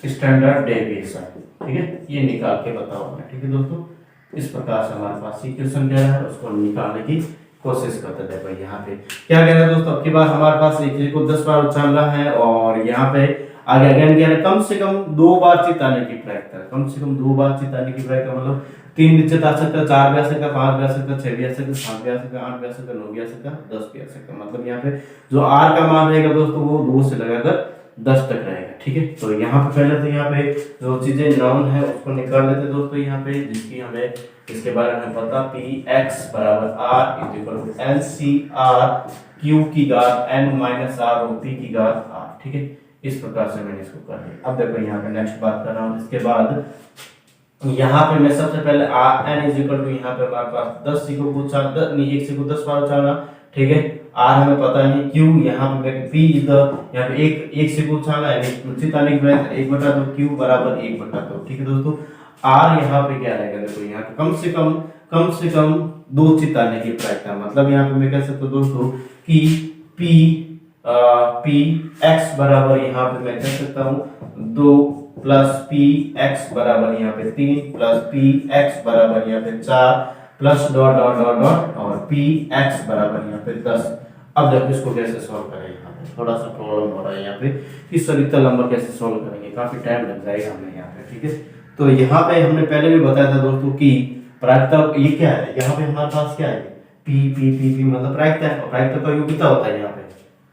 स्टैंडर्ड डेविएशन। ठीक है, ये निकाल के बताओ मैं। ठीक है दोस्तों, इस प्रकार से हमारे पास इक्वेशन क्या है उसको निकालने की कोशिश करते थे। भाई यहाँ पे क्या कह रहे हैं दोस्तों, अब की बार हमारे पास एक चीज को 10 बार उछालना है, और यहाँ पे आगे अगेन क्या है कम से कम 2 बार चिताने की प्रायिकता, कम से कम 2 बार चिताने की प्रायिकता, मतलब 3 भी चिता सकता है, 4 भी आ सकता है, 5 भी आ सकता है, 6 भी आ सकता है, 7 भी आ सकता है, 8 भी आ सकता है, 9 भी आ सकता है, 10 भी आ सकता है। मतलब यहाँ पे जो R का मान रहेगा दोस्तों वो 2 से लगाकर 10 तक रहेगा। ठीक है, तो यहाँ पे पहले तो यहाँ पे जो चीजें नाउन है उसको निकाल लेते दोस्तों यहाँ पे, जिसकी हमें इसके बारे में पता, पी एक्स बराबर R is equal to L C R Q की घात एन माइनस आर और पी की घात आर। ठीक है, इस प्रकार से मैंने इसको कर लिया। अब देखो यहाँ पे नेक्स्ट बात कर रहा हूँ। इसके बाद यहाँ पे मैं सबसे पहले R N is equal to यहाँ पे हमारे पास 10 सी को पूछा, नहीं 1 सी को 10 बार उछालना। ठीक है, आर हमें पता नहीं, क्यू यहाँ पे मैं पी इज द यहाँ पे एक से को उछालना है, निश्चित आने की वजह 1/2 क्यू बराबर 1/2। ठीक है दोस्तों, आर यहाँ पे क्या रहेगा, देखो यहाँ पे कम से कम 2 चित आने की प्रायिकता, मतलब यहाँ पे मैं कह सकता हूँ दोस्तों कि पी एक्स बराबर यहाँ पे मैं कह सकता हूँ 2 प्लस पी एक्स बराबर यहाँ पे 3 प्लस पी एक्स बराबर यहाँ पे 4 plus dot dot dot dot और पी एक्स बराबर यहाँ पे 10। अब देखो इसको कैसे सॉल्व करें, यहाँ पे थोड़ा सा प्रॉब्लम हो रहा है यहाँ पे कि सर इतना लंबा कैसे सॉल्व करेंगे, काफी टाइम लग जाएगा हमें यहाँ पे। ठीक है, तो यहाँ पे हमने पहले भी बताया था दोस्तों कि प्रायिकता ये क्या है, यहाँ पे हमारे पास क्या है पी पी पी पी मतलब प्रायिकता है, और प्रायिकता का योग कितना होता है, यहाँ पे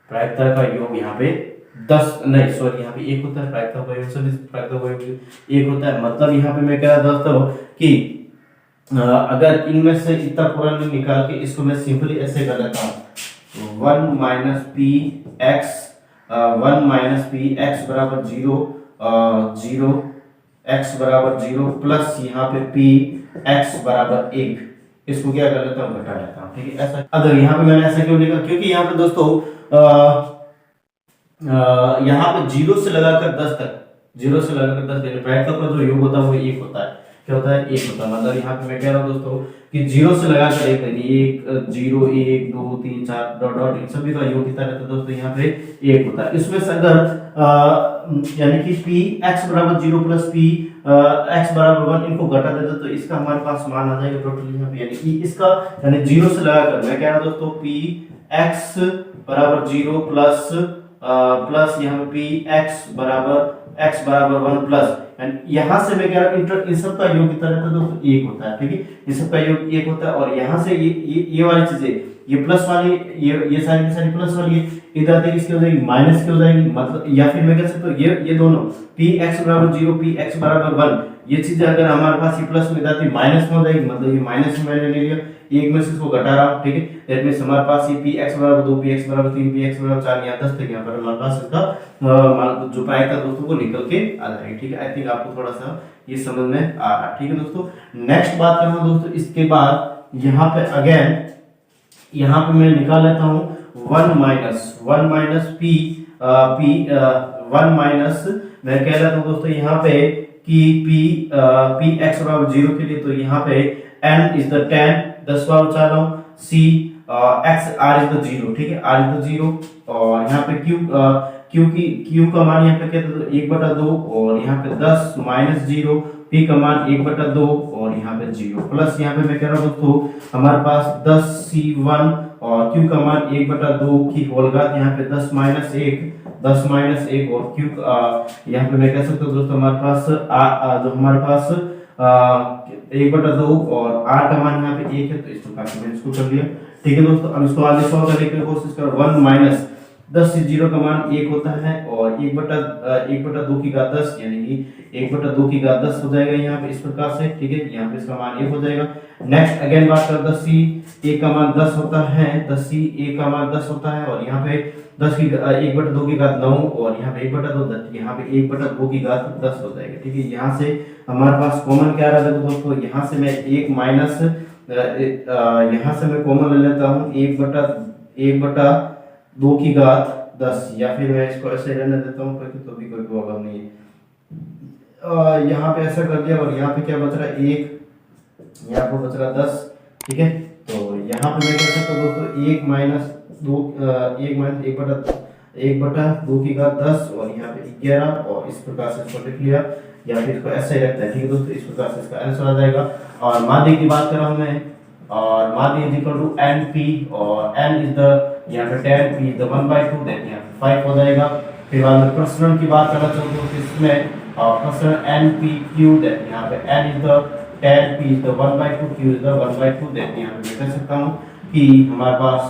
प्रायिकता का योग यहाँ पे 10 नहीं सॉरी यहाँ पे 1 होता है, प्रायिकता का योग सभी प्रायिकता का योग 1 होता है। मतलब यहाँ पे मैं कह रहा दोस्तों कि अगर इनमें से इतना पूरा नहीं निकाल के इसको मैं सिंपली ऐसे कर लेता हूँ 1 माइनस पी एक्स बराबर 0 0 x बराबर 0 प्लस यहाँ पे पी एक्स बराबर 1, इसको क्या कर लेता हूँ घटा लेता हूँ। ठीक है, ऐसा अगर यहाँ पे मैंने ऐसा क्यों लिखा, क्योंकि यहाँ पे दोस्तों यहाँ पे 0 से लगाकर 10 तक, 0 से लगाकर 10 तक प्रायिकता का जो योग होता है वो 1 होता है। क्या होता है, 1 होता है। मतलब यहाँ पे मैं कह रहा हूँ दोस्तों कि 0 से लगाकर 1 0 1 2 3 4 डॉट डॉट इन सभी का योग कितना रहता है दोस्तों, यहाँ पे 1 होता है। इसमें से अगर यानी कि पी एक्स बराबर 0 प्लस पी एक्स बराबर 1 इनको घटा देते तो इसका हमारे पास मान आ जाएगा टोटल यहाँ पे, यानी कि इसका यानी 0 से लगाकर मैं कह रहा हूँ दोस्तों पी एक्स बराबर 0 प्लस यहाँ पे पी एक्स बराबर 1 प्लस यहाँ से मैं कह रहा हूँ इन सब का योग कितना रहता है दोस्तों, 1 होता है। ठीक है, इन सब का योग 1 होता है, और यहाँ से ये वाली चीजें ये प्लस वाली ये सारी की सारी प्लस वाली इधर आते किसकी हो जाएगी, माइनस की हो जाएगी। मतलब या फिर मैं कह सकता हूँ ये दोनों पी एक्स बराबर 0 पी एक्स बराबर 1 ये चीजें अगर हमारे पास ये प्लस में जाती माइनस में हो जाएगी, मतलब ये माइनस में मैंने ले लिया, एक में से इसको घटा रहा हूं। ठीक है, दैट मींस हमारे पास ये पी एक्स बराबर 2 पी एक्स बराबर 3 पी एक्स बराबर 4 यहाँ 10 तक यहाँ पर हमारे पास इसका जो प्रायिकता दोस्तों को निकल के आ जाएगी। ठीक है, आई थिंक आपको थोड़ा सा ये समझ में आ रहा। ठीक है दोस्तों, नेक्स्ट बात करना दोस्तों, इसके बाद यहाँ पे अगेन यहाँ पे मैं निकाल लेता हूँ 1 माइनस पी 1 माइनस मैं कह रहा था दोस्तों यहाँ पे कि पी एक्स बराबर 0 के लिए, तो यहाँ पे n इज द 10 10 बार उछाल रहा हूँ, c x r is the 0। ठीक है, r इज द 0, और यहाँ पे q का मान यहाँ पे क्या था 1/2 और यहाँ पे 10 माइनस 0 p का मान 1/2 और यहाँ पे 0 प्लस यहाँ पे मैं कह रहा हूँ दोस्तों हमारे पास 10c1 और q का मान 1/2 की होल घात यहाँ पे 10 माइनस 1 और q यहाँ पे मैं कह सकता हूँ दोस्तों हमारे पास जो हमारे पास 1/2 और r का मान यहाँ पे 1 है, तो इस प्रकार से मैंने इसको कर लिया। ठीक है दोस्तों, अब इसको आगे सॉल्व करने की कोशिश करो। 1 माइनस 10 से 0 का मान 1 होता है और 1/2 की घात 10 यानी कि 1/2 की घात 10 हो जाएगा यहाँ पे इस प्रकार से। ठीक है, यहाँ पे इसका मान 1 हो जाएगा। नेक्स्ट अगेन बात कर 10c a का मान 10 होता है, 10c a का मान 10 होता है और यहाँ पे 10 की 1/2 की घात 9 और यहाँ पे 1/2 यहाँ पे 1/2 की घात 10 हो जाएगा। ठीक है, यहाँ से हमारे पास कॉमन क्या रहा है दोस्तों, यहाँ से मैं 1 माइनस यहाँ से मैं कॉमन ले लेता हूँ 1/2 की घात 10 या फिर मैं इसको ऐसे रहने देता हूँ क्योंकि तो भी कोई प्रॉब्लम नहीं है। यहाँ पे ऐसा कर दिया और यहाँ पे क्या बच रहा है 1, यहाँ पे बच रहा 10। ठीक है, तो यहाँ पे मैं कह सकता हूँ दोस्तों 1 माइनस 1/2 की घात 10 और यहाँ पे 11 और इस प्रकार से इसको लिख लिया या फिर इसको ऐसे ही रखता है। ठीक है दोस्तों, इस प्रकार से इसका आंसर आ जाएगा। और माध्य की बात कर रहा हूँ मैं, और माध्य इज इक्वल टू np और n इज द यहाँ पे 10 p इज द 1/2 दैट यहाँ पे 5 हो जाएगा। फिर बाद में प्रसरण की बात करना चाहूँ तो इसमें प्रसरण npq दैट यहाँ पे n is the 10 p is the 1/2 q is the 1/2 that यहाँ पे मैं कह सकता हूँ कि हमारे पास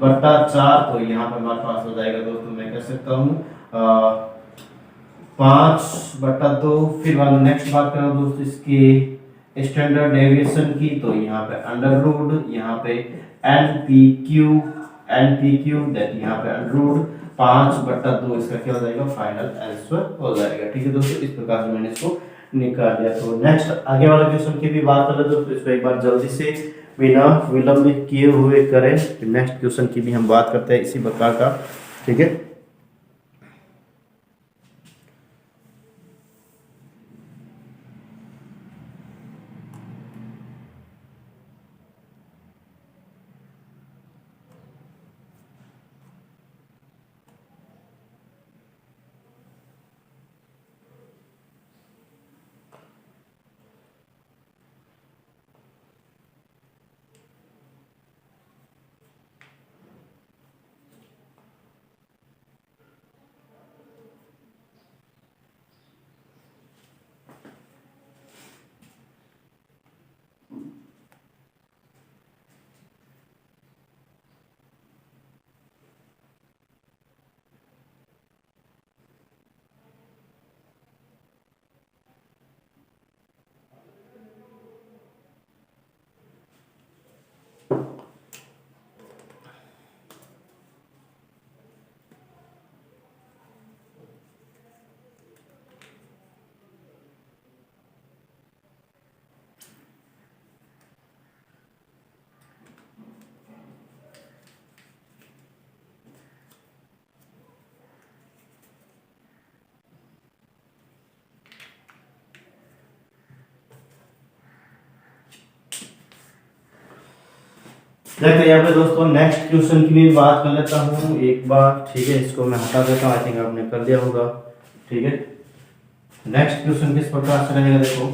बट्टा 4, तो यहाँ पे हमारे पास हो जाएगा दोस्तों, मैं कह सकता हूँ 5/2। फिर नेक्स्ट बात करें दोस्तों इसकी स्टैंडर्ड डेविएशन की, तो यहाँ पे अंडर रूट, यहाँ पे एन पी क्यू दैट यहाँ पे अंडर रूट 5/2, इसका क्या हो जाएगा, फाइनल आंसर हो जाएगा। ठीक है दोस्तों, इस प्रकार से मैंने इसको निकाल दिया। तो नेक्स्ट आगे वाला क्वेश्चन की भी बात कर लेते दोस्तों, इसको एक बार जल्दी से बिना विलंब किए हुए करें। नेक्स्ट क्वेश्चन की भी हम बात करते हैं इसी प्रकार का। ठीक है, देखते हैं यहाँ पे दोस्तों नेक्स्ट क्वेश्चन की भी बात कर लेता हूँ एक बार। ठीक है, इसको मैं हटा देता हूँ, आई थिंक आपने कर दिया होगा। ठीक है, नेक्स्ट क्वेश्चन किस प्रकार से रहेगा, देखो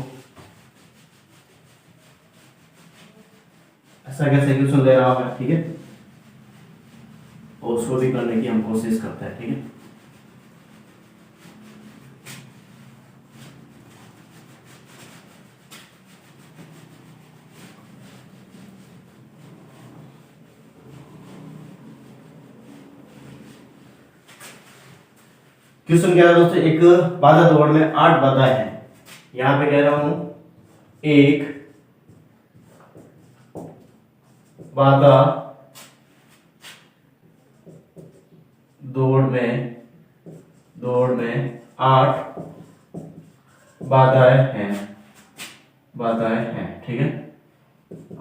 ऐसा कैसे क्वेश्चन दे रहा हूँ मैं। ठीक है, और उसको भी करने की हम कोशिश करते हैं। ठीक है, क्वेश्चन क्या है दोस्तों, एक बाधा दौड़ में 8 बाधाएं हैं। यहां पे कह रहा हूं एक बाधा दौड़ में 8 बाधाएं हैं। ठीक है,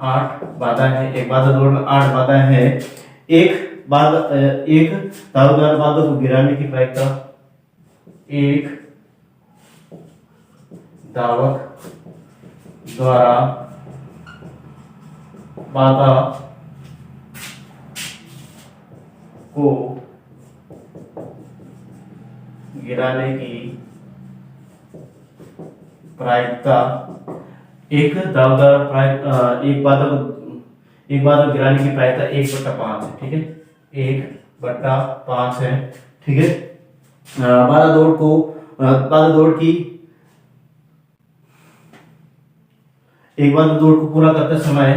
8 बाधाएं हैं, एक बाधा दौड़ में 8 बाधाएं हैं। एक दावेदार बाधा को गिराने की प्रायिकता, एक धावक द्वारा बाधा को गिराने की प्रायिकता, एक बाधा गिराने की प्रायिकता 1/5 है। ठीक है, 1/5 है। ठीक है, बाधा दौड़ की एक बाधा दौड़ को पूरा करते समय,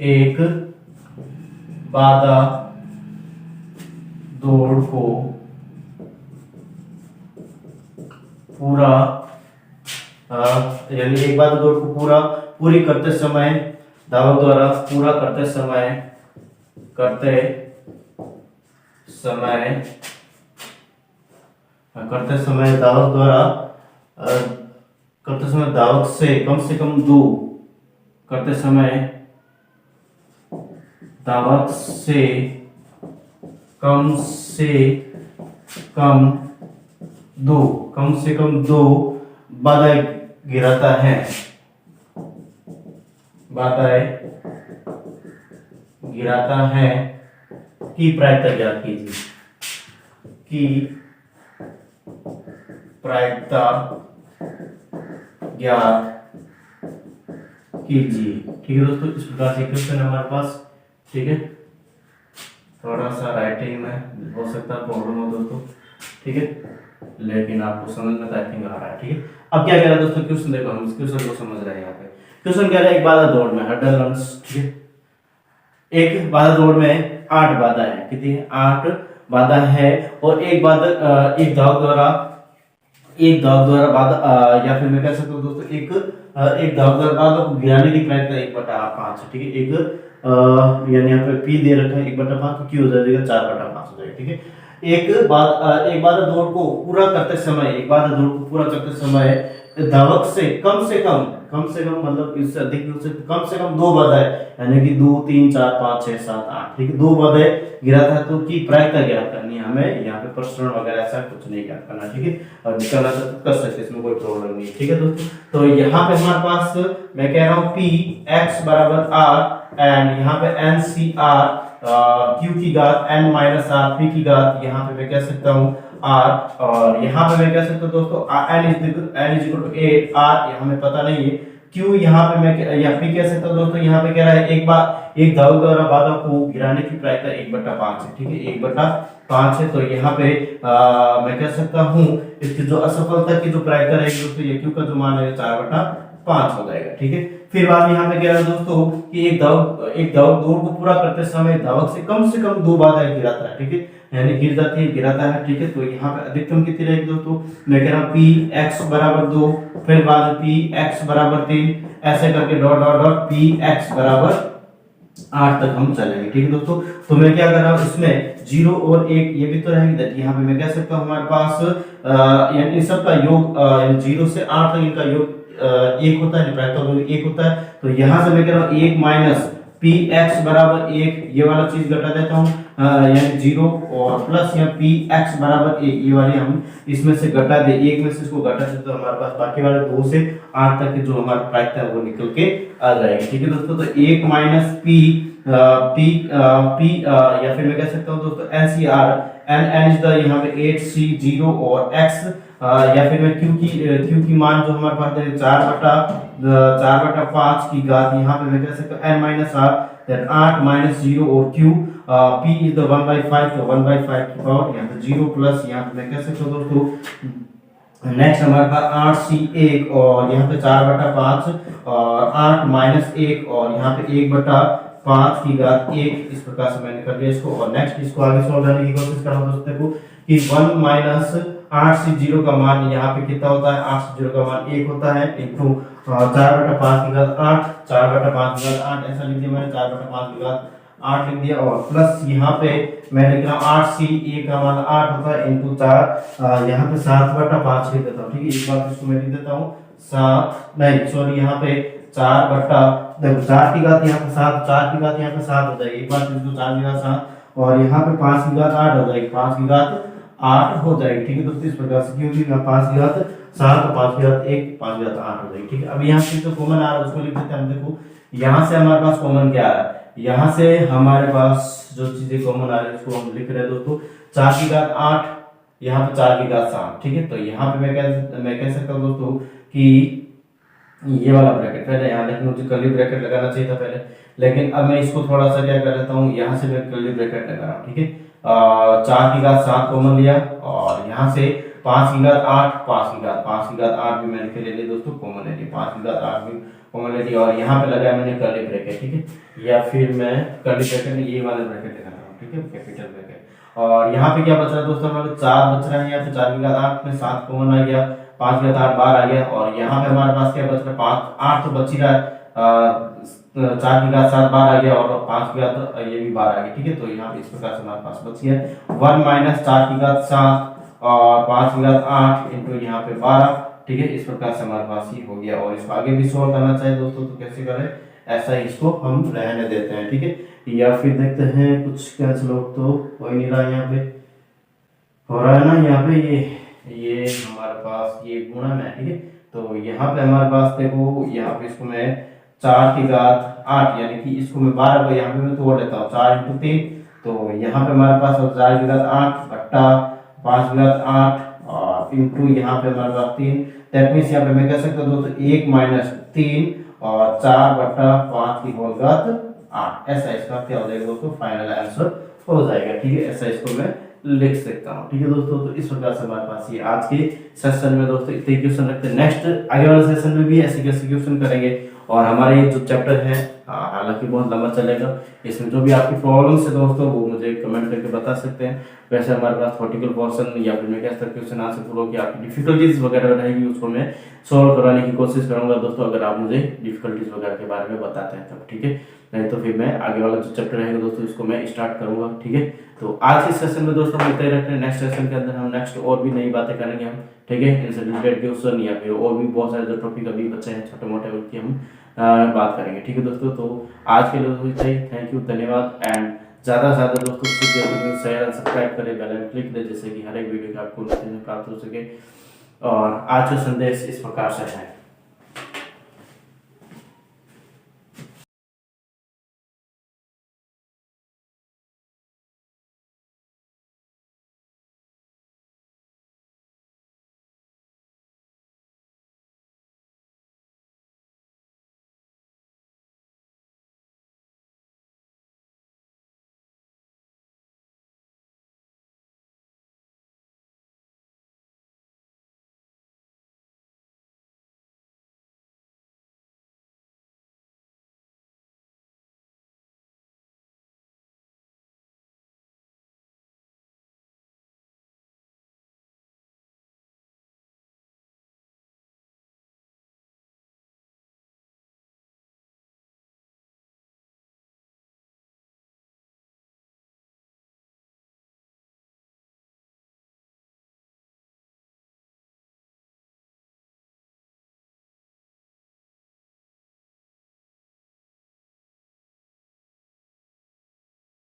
एक बाधा दौड़ को पूरा यानी एक बाधा दौड़ को पूरी करते समय धावक द्वारा पूरा करते समय धावक द्वारा करते समय धावक से कम 2 करते समय धावक से कम दो बाधाएं गिराता है, की प्रायिकता ज्ञात कीजिए, की प्रायिकता ज्ञात कीजिए। ठीक है दोस्तों, इस प्रकार से क्वेश्चन है हमारे पास। ठीक है, थोड़ा सा राइटिंग में हो सकता है प्रॉब्लम हो दोस्तों। ठीक है, लेकिन आपको समझ में आई थिंक आ रहा है। ठीक है, अब क्या कह रहा है दोस्तों, क्वेश्चन देखो, हम इस क्वेश्चन को समझ रहे हैं। यहाँ पे क्वेश्चन कह रहा है एक बाधा दौड़ में हर्डल रन्स। ठीक है, एक बाधा दौड़ में 8 बाधा है, कितनी है? 8 बाधा है। और एक बाधा एक धावक द्वारा बाधा या फिर मैं कह सकता हूँ दोस्तों एक धावक द्वारा बाधा को गिराने की प्रायिकता 1/5 है, ठीक है। यानी यहाँ पे P दे रखा है 1/5, तो Q हो जाएगा 4/5 हो जाएगा, ठीक है। एक बाधा दौड़ को पूरा करते समय धावक से कम से कम मतलब इससे अधिक हो सकते, कम से कम 2 बाधाएं, यानी कि 2 3 4 5 6 7 8, ठीक है, 2 बाधाएं गिराता है तो की प्रायिकता ज्ञात करनी है हमें। यहाँ पे प्रसरण वगैरह ऐसा कुछ नहीं ज्ञात करना, ठीक है। और निकालना तो कर सकते, इसमें कोई प्रॉब्लम नहीं है, ठीक है दोस्तों। तो यहाँ पे हमारे पास मैं कह रहा हूँ P x बराबर R एंड यहाँ पे NCR Q की घात n माइनस R P की घात यहाँ पे मैं कह सकता हूँ R, और यहाँ पे मैं कह सकता हूँ दोस्तों n is equal to 8 R हमें पता नहीं है। Q यहाँ पे मैं या P कह सकता हूँ दोस्तों, यहाँ पे कह रहा है एक धावक द्वारा बाधा को गिराने की प्रायिकता 1/5 है, ठीक है, 1/5 है। तो यहाँ पे मैं कह सकता हूँ इसकी जो असफलता की जो प्रायिकता रहेगी दोस्तों, ये Q का जो मान है 4/5 हो जाएगा, ठीक है। फिर बाद में यहाँ पे कह रहा है दोस्तों कि एक धावक दौड़ को पूरा करते समय धावक से कम 2 बाधाएं गिराता है, ठीक है, यानी गिराता है, ठीक है। तो यहाँ पे अधिकतम कितनी रहेगी दोस्तों, मैं कह रहा हूँ P x बराबर 2, फिर बाद में P x बराबर 3, ऐसे करके डॉट P x बराबर 8 तक हम चलेंगे, ठीक है दोस्तों। तो मैं क्या कर रहा हूँ, इसमें 0 और 1 ये भी तो रहेगी, यहाँ पे मैं कह सकता हूँ हमारे पास यानी इन सब का योग 0 से 8 तक इनका योग 1 होता है, प्रायिकता योग 1 होता है। तो यहाँ से मैं कह रहा हूँ 1 माइनस P x बराबर 1, ये वाला चीज घटा देता हूँ, यानी 0, और प्लस यहाँ P x बराबर 1, ये वाली हम इसमें से घटा दे, 1 में से इसको घटा दे, तो हमारे पास बाकी वाले 2 से 8 तक की जो हमारा प्रायिकता है वो निकल के आ जाएगी, ठीक है दोस्तों। तो 1 माइनस P या फिर मैं कह सकता हूँ दोस्तों NCR n इज द यहाँ पे 8 C 0 और x, या फिर मैं Q की मान जो हमारे पास है 4/5 की घात, यहाँ पे मैं कह सकता हूँ n minus R, then 8 minus 0 और Q P इज द 1/5, तो 1/5 की पावर यहाँ पे 0 प्लस यहाँ पे मैं कह सकता हूँ दोस्तों नेक्स्ट हमारे पास 8C1 और यहाँ पे 4/5 और 8 माइनस 1 और यहाँ पे 1/5 की घात 1, इस प्रकार से मैंने कर दिया इसको। और नेक्स्ट इसको आगे सॉल्व करने की कोशिश कर रहा हूँ दोस्तों, देखो कि 1 माइनस 8C0 का मान यहाँ पे कितना होता है, 8C0 का मान 1 होता है, इंटू 4/5 की घात 8, 4/5 की घात 8 ऐसा लिख दिया मैंने, 4/5 की घात 8 लिख दिया, और प्लस यहाँ पे मैं लिख रहा हूँ 8C1 का मान 8 होता है, इंटू 4 यहाँ पे 7/5 लिख देता हूँ, ठीक है। इस बात इसको मैं लिख देता हूँ 7 नहीं सॉरी यहाँ पे 4 की घात यहाँ पे 7, 4 की घात यहाँ पे 7 हो जाएगी, एक बार इसको 4 की घात 7 और यहाँ पे 5 की घात 8 हो जाएगी, 5 की घात 8 हो जाएगी, ठीक है दोस्तों। इस प्रकार से क्योंकि 5 की घात 7 और 5 की घात 1, 5 की घात 8 हो जाएगी, ठीक है। अब यहाँ से जो कॉमन आ रहा है उसको लिख देते हैं हम। देखो यहाँ से हमारे पास कॉमन क्या आ रहा है, यहाँ से हमारे पास जो चीजें कॉमन आ रही है उसको हम लिख रहे हैं दोस्तों 4 की घात 8, यहाँ पे 4 की घात 7, ठीक है। तो यहाँ पे मैं कह सकता हूँ दोस्तों कि ये वाला ब्रैकेट पहले यहाँ लेकिन मुझे कर्ली ब्रैकेट लगाना चाहिए था पहले, लेकिन अब मैं इसको थोड़ा सा क्या कर लेता हूँ, यहाँ से मैं कर्ली ब्रैकेट लगा रहा हूँ, ठीक है। 4 की घात 7 कॉमन लिया और यहाँ से 5 की घात 8, 5 की घात 8 भी मैंने ले लिया दोस्तों, कॉमन ले लिया, 5 की घात 8 भी कॉमन ले लिया, और यहाँ पे लगाया मैंने कर्ली ब्रैकेट, ठीक है। या फिर मैं कर्ली ब्रैकेट में ये वाले ब्रैकेट लगा रहा हूँ, ठीक है, कैपिटल ब्रैकेट। और यहाँ पे क्या बच रहा है दोस्तों, हमारे 4 बच रहा है, यहाँ पे 4 की घात 8 में 7 कॉमन आ गया, 5 की घात 8 12 आ गया, और यहाँ पे हमारे पास क्या बच रहा है 5 8 तो बच ही रहा है, 4 की घात 7 12 आ गया और 5 की घात ये भी 12 आ गया, ठीक है। तो यहाँ पे इस प्रकार से हमारे पास बच गया 1 माइनस 4 की घात 7 और 5 की घात 8 इंटू यहाँ पे 12, ठीक है। इस प्रकार से हमारे पास ही हो गया, और इसको आगे भी सॉल्व करना चाहिए दोस्तों, तो कैसे करें, ऐसा ही इसको हम रहने देते हैं, ठीक है। या फिर देखते हैं कुछ कैंसिल हो तो हो ही नहीं रहा, यहाँ पे हो रहा है ना, यहाँ पे ये हमारे पास ये गुणन है, ठीक है। तो यहाँ पे हमारे पास देखो, यहाँ पे इसको मैं 4 की घात 8 यानी कि इसको मैं 12 को यहाँ पे मैं तोड़ लेता हूँ, 4 इंटू 3, तो यहाँ पे हमारे पास 4 की घात 8 बट्टा 5 की घात 8 और इंटू यहाँ पे हमारे पास 3, दैट मींस यहाँ पे मैं कह सकता हूँ दोस्तों 1 माइनस 3 और 4/5 की होल घात 8, ऐसा इसका क्या हो जाएगा दोस्तों, फाइनल आंसर हो जाएगा, ठीक है। ऐसा इसको मैं लिख सकता हूँ, ठीक है दोस्तों। तो इस प्रकार से हमारे पास ये आज के सेशन में दोस्तों इतने क्वेश्चन रखते हैं, नेक्स्ट आगे वाले सेशन में भी ऐसे क्वेश्चन करेंगे, और हमारे जो चैप्टर है हालांकि बहुत लंबा चलेगा। इसमें जो भी आपकी प्रॉब्लम्स है दोस्तों वो मुझे कमेंट करके बता सकते हैं। वैसे हमारे पास थॉटिकल पोर्शन या फिर मैं कह सकता हूँ क्वेश्चन आंसर पूरा की आपकी डिफिकल्टीज वगैरह रहेगी उसको मैं सॉल्व करवाने की कोशिश करूंगा दोस्तों, अगर आप मुझे डिफिकल्टीज वगैरह के बारे में बताते हैं तब, ठीक है। नहीं तो फिर मैं आगे वाला जो चैप्टर रहेगा दोस्तों इसको मैं स्टार्ट करूंगा, ठीक है। तो आज के सेशन में दोस्तों मिलते रहते हैं, नेक्स्ट सेशन के अंदर हम नेक्स्ट और भी नई बातें करेंगे हम, ठीक है। इनसे रिलेटेड क्वेश्चन या फिर और भी बहुत सारे जो टॉपिक अभी बचे हैं छोटे मोटे उनकी हम बात करेंगे, ठीक है दोस्तों। तो आज के लिए दोस्तों थैंक यू, धन्यवाद। एंड ज़्यादा से ज़्यादा दोस्तों शेयर और सब्सक्राइब करें, बेल आइकन क्लिक करें जिससे कि हर एक वीडियो का आपको नोटिफिकेशन प्राप्त हो सके। और आज का संदेश इस प्रकार से है,